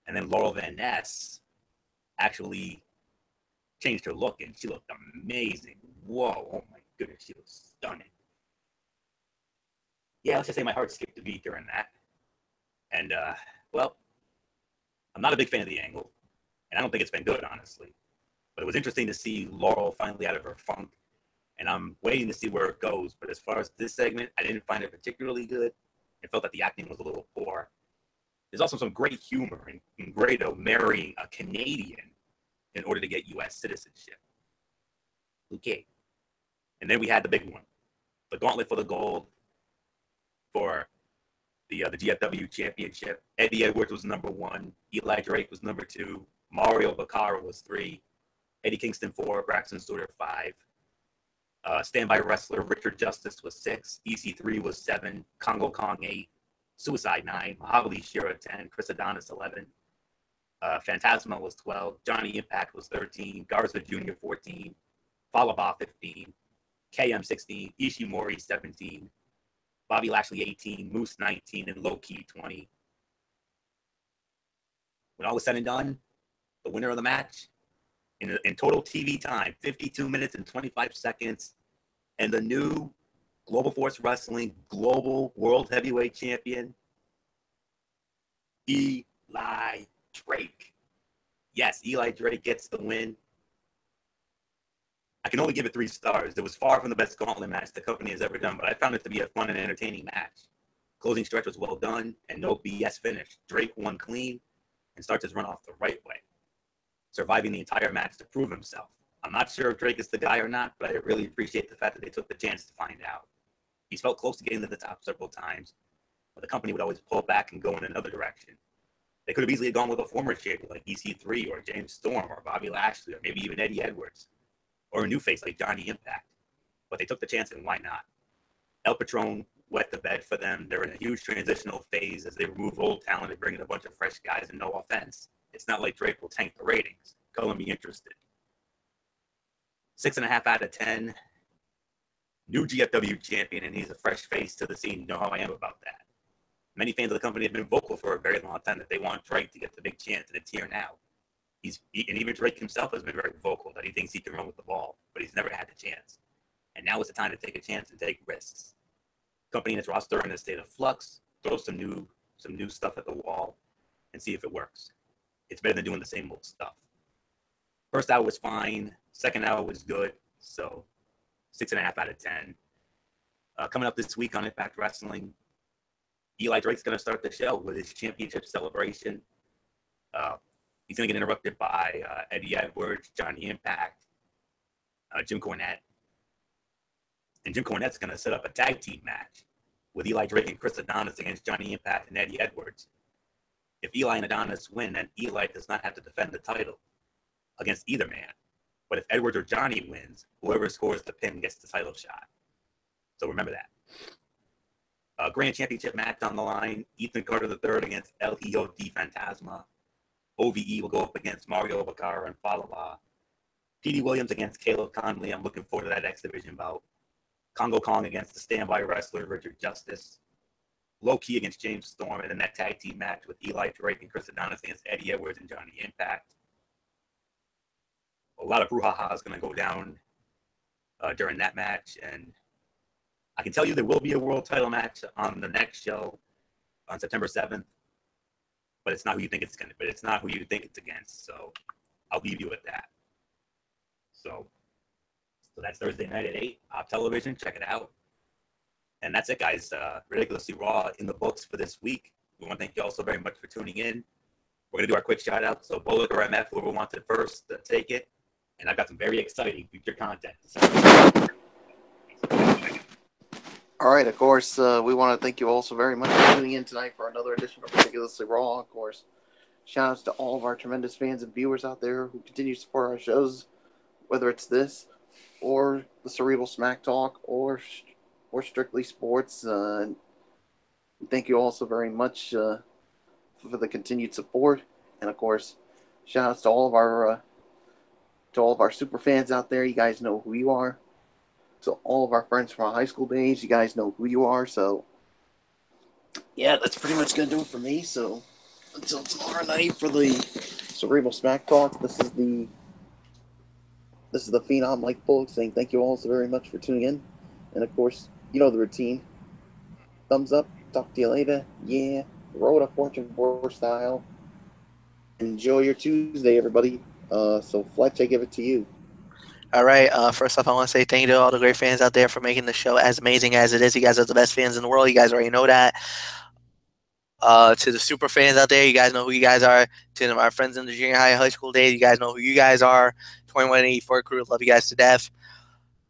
and then Laurel Van Ness actually changed her look, and she looked amazing. Whoa! Oh my goodness, she was stunning. Yeah, let's just say my heart skipped a beat during that. And well, I'm not a big fan of the angle, and I don't think it's been good, honestly. But it was interesting to see Laurel finally out of her funk, and I'm waiting to see where it goes. But as far as this segment, I didn't find it particularly good. I felt that the acting was a little poor. There's also some great humor in Grado marrying a Canadian in order to get U.S. citizenship. Okay. And then we had the big one, the gauntlet for the gold for the GFW championship. Eddie Edwards was number 1. Eli Drake was number 2. Mario Baccara was 3. Eddie Kingston 4. Braxton Stewart 5. Standby wrestler Richard Justice was 6. EC3 was 7. Congo Kong 8. Suicide 9. Mahabali Shira 10. Chris Adonis 11. Phantasma was 12. Johnny Impact was 13. Garza Jr. 14. Falaba 15. KM 16. Ishimori 17. Bobby Lashley 18. Moose 19. And Low Key 20. When all was said and done, the winner of the match in total TV time, 52 minutes and 25 seconds, and the new Global Force Wrestling Global World Heavyweight Champion, Eli Drake. Yes, Eli Drake gets the win. I can only give it 3 stars. It was far from the best gauntlet match the company has ever done, but I found it to be a fun and entertaining match. Closing stretch was well done and no BS finish. Drake won clean and starts his run off the right way, surviving the entire match to prove himself. I'm not sure if Drake is the guy or not, but I really appreciate the fact that they took the chance to find out. He's felt close to getting to the top several times, but the company would always pull back and go in another direction. They could have easily gone with a former champion like EC3 or James Storm or Bobby Lashley or maybe even Eddie Edwards or a new face like Johnny Impact, but they took the chance, and why not? El Patron wet the bed for them. They're in a huge transitional phase as they remove old talent and bring in a bunch of fresh guys, and no offense, it's not like Drake will tank the ratings. Color me interested. 6.5 out of 10. New GFW champion, and he's a fresh face to the scene. You know how I am about that. Many fans of the company have been vocal for a very long time that they want Drake to get the big chance, and it's here now. And even Drake himself has been very vocal that he thinks he can run with the ball, but he's never had the chance. And now is the time to take a chance and take risks. Company and its roster are in a state of flux. Throw some new stuff at the wall and see if it works. It's better than doing the same old stuff. First hour was fine. Second hour was good. So 6.5 out of 10. Coming up this week on Impact Wrestling, Eli Drake's going to start the show with his championship celebration. He's going to get interrupted by Eddie Edwards, Johnny Impact, Jim Cornette. And Jim Cornette's going to set up a tag team match with Eli Drake and Chris Adonis against Johnny Impact and Eddie Edwards. If Eli and Adonis win, then Eli does not have to defend the title against either man. But if Edwards or Johnny wins, whoever scores the pin gets the title shot. So remember that. Grand Championship match on the line. Ethan Carter III against El Hijo de Fantasma. OVE will go up against Mario Baccara and Falaba. Petey Williams against Caleb Conley. I'm looking forward to that X Division bout. Congo Kong against the standby wrestler Richard Justice. Low Key against James Storm. And then that tag team match with Eli Drake and Chris Adonis against Eddie Edwards and Johnny Impact. A lot of brouhaha is going to go down during that match. And I can tell you there will be a world title match on the next show on September 7th. But it's not who you think it's going to be. It's not who you think it's against. So I'll leave you with that. So that's Thursday night at 8. Op Television. Check it out. And that's it, guys. Ridiculously Raw in the books for this week. We want to thank you all so very much for tuning in. We're going to do our quick shout out. So Bullock or MF, whoever wants it first, take it. And I've got some very exciting future content. All right, of course, we want to thank you all so very much for tuning in tonight for another edition of Ridiculously Raw. Of course, shout outs to all of our tremendous fans and viewers out there who continue to support our shows, whether it's this or the Cerebral Smack Talk or Strictly Sports. Thank you all so very much for the continued support, and of course, shout outs to all of our super fans out there. You guys know who you are. to all of our friends from our high school days. You guys know who you are, so yeah, that's pretty much gonna do it for me. So until tomorrow night for the Cerebral Smack Talk, this is the Phenom Mike Bullock saying thank you all so very much for tuning in, and of course, you know the routine. Thumbs up. Talk to you later. Yeah, roll it up, Fortune 4 style. Enjoy your Tuesday, everybody. So Fletch, I give it to you. All right. First off, I want to say thank you to all the great fans out there for making the show as amazing as it is. You guys are the best fans in the world. You guys already know that. To the super fans out there, you guys know who you guys are. To my friends in the junior high school days, you guys know who you guys are. 2184 crew, love you guys to death.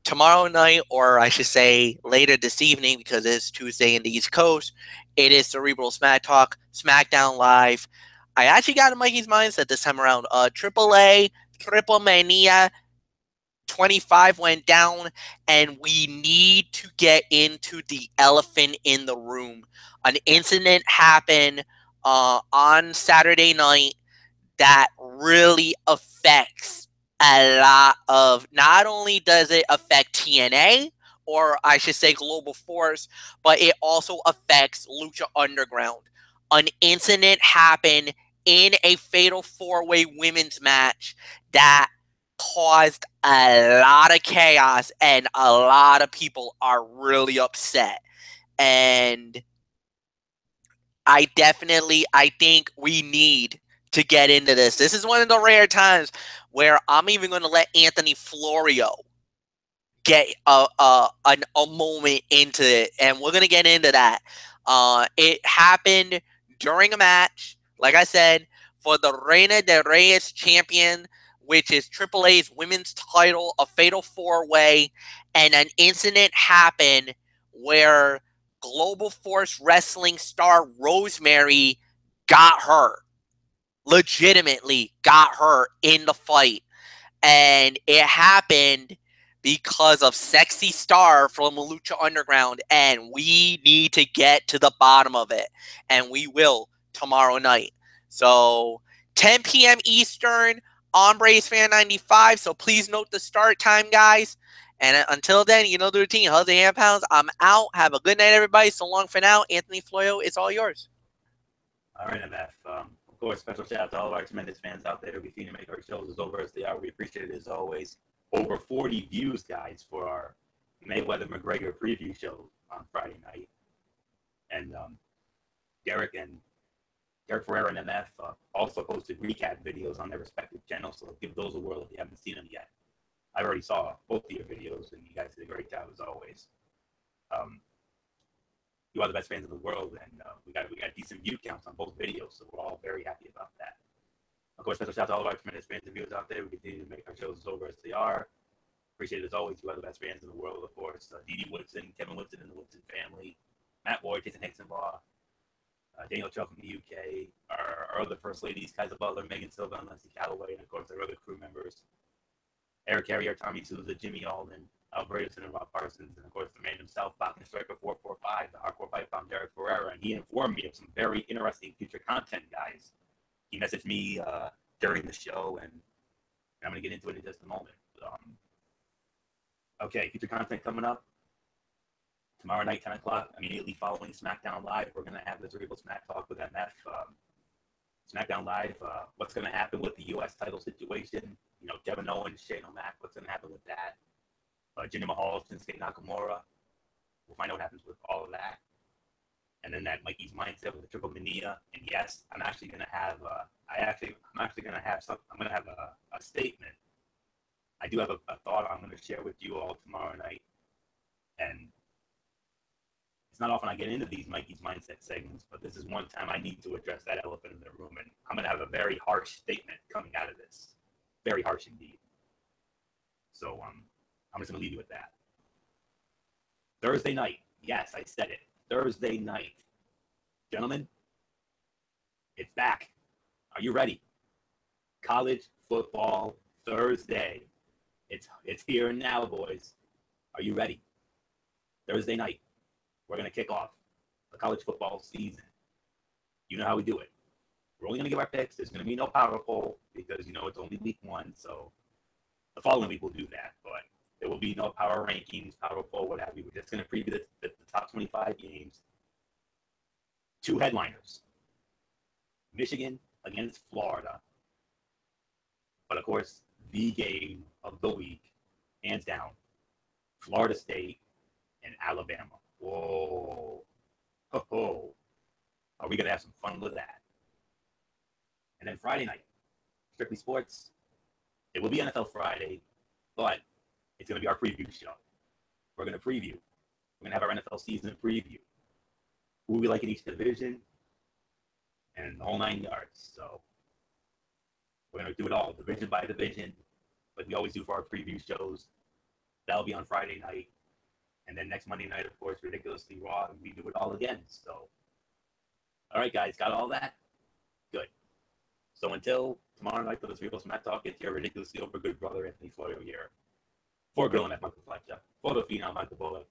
Tomorrow night, or I should say later this evening, because it's Tuesday in the East Coast, it is Cerebral Smack Talk, SmackDown Live. I actually got in Mikey's mindset this time around. AAA, Triple Mania 25 went down, and we need to get into the elephant in the room. An incident happened on Saturday night that really affects a lot of, not only does it affect TNA, or I should say Global Force, but it also affects Lucha Underground. An incident happened in a Fatal 4-Way women's match that caused a lot of chaos, and a lot of people are really upset. And I think we need to get into this. This is one of the rare times where I'm even going to let Anthony Florio get a moment into it, and we're going to get into that. It happened during a match, like I said, for the Reina de Reyes champion, which is AAA's women's title, a Fatal 4-Way, and an incident happened where Global Force Wrestling star Rosemary got hurt. Legitimately got hurt in the fight. And it happened because of Sexy Star from Lucha Underground. And we need to get to the bottom of it. And we will tomorrow night. So 10 p.m. Eastern on Braves Fan 95. So please note the start time, guys. And until then, you know the routine. Hugs and hand pounds. I'm out. Have a good night, everybody. So long for now. Anthony Florio, it's all yours. All right, MF. Of course, special shout out to all of our tremendous fans out there who continue to make our shows as over as they are. We appreciate it as always. Over 40 views, guys, for our Mayweather-McGregor preview show on Friday night. And Derek Ferrer and MF also posted recap videos on their respective channels, so give those a whirl if you haven't seen them yet. I already saw both of your videos, and you guys did a great job as always. You are the best fans in the world, and we got decent view counts on both videos, so we're all very happy about that. Of course, special shout out to all of our tremendous fans and viewers out there. We continue to make our shows as over as they are. Appreciate it as always. You are the best fans in the world, of course. Dee Woodson, Kevin Woodson and the Woodson family, Matt Ward, Jason Hicksonbaugh, Daniel Chuck from the UK, our other First Ladies, Kaiser Butler, Megan Silva, and Leslie Calloway, and of course our other crew members, Eric Carrier, Tommy Souza, Jimmy Alden, Alvarezson, and Rob Parsons, and of course the man himself, Falcon Striker 445, the hardcore pipe bomb, Derek Ferreira, and he informed me of some very interesting future content, guys. He messaged me during the show, and I'm going to get into it in just a moment. Okay, future content coming up. Tomorrow night, 10 o'clock, immediately following SmackDown Live, we're going to have the Cerebral Smack Talk with MF. SmackDown Live, what's going to happen with the U.S. title situation? You know, Kevin Owens, Shane O'Mac, what's going to happen with that? Jinder Mahal, Shinsuke Nakamura. We'll find out what happens with all of that. And then that Mikey's mindset with the Triple Mania. And yes, I'm actually going to have a statement. I do have a thought I'm going to share with you all tomorrow night. And it's not often I get into these Mikey's mindset segments, but this is one time I need to address that elephant in the room. And I'm going to have a very harsh statement coming out of this. Very harsh indeed. So I'm just going to leave you with that. Thursday night. Yes, I said it. Thursday night. Gentlemen, it's back. Are you ready? College football Thursday. It's here now, boys. Are you ready? Thursday night, we're going to kick off the college football season. You know how we do it. We're only going to give our picks. There's going to be no power poll because, you know, it's only week 1. So the following week we'll do that. But There will be no power rankings, power poll, what have you. We're just going to preview the top 25 games. 2 headliners. Michigan against Florida. But of course, the game of the week, hands down, Florida State and Alabama. Whoa. Ho-ho. Are we going to have some fun with that? And then Friday night, strictly sports. It will be NFL Friday, but it's going to be our preview show. We're going to preview. We're going to have our NFL season preview. Who we like in each division and the whole 9 yards. So we're going to do it all, division by division, like we always do for our preview shows. That'll be on Friday night. And then next Monday night, of course, Ridiculously Raw, and we do it all again. So, all right, guys, got all that? Good. So until tomorrow night for the 3 of us Matt Talk, it's your ridiculously over good brother, Anthony Florio here. For Grilling at Michael Fletcher, for the Phenom, Michael Bullock,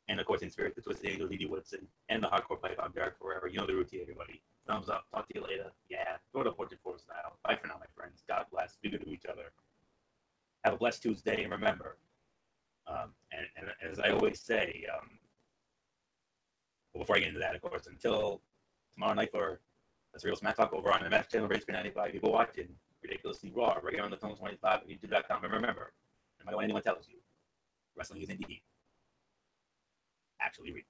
and of course, in spirit, the Twisted Angel, D.D. Woodson, and the Hardcore Pipe, I'm Derek Forever. You know the routine, everybody. Thumbs up. Talk to you later. Yeah. Go to Portrait 4 style. Bye for now, my friends. God bless. Be good to each other. Have a blessed Tuesday, and remember, and as I always say, before I get into that, of course, until tomorrow night for the 3 of us Matt Talk over on the MF channel, Race 95, people watching Ridiculously Raw, right here on the Tone 25 at YouTube.com. And remember, no matter what anyone tells you, wrestling is indeed actually real.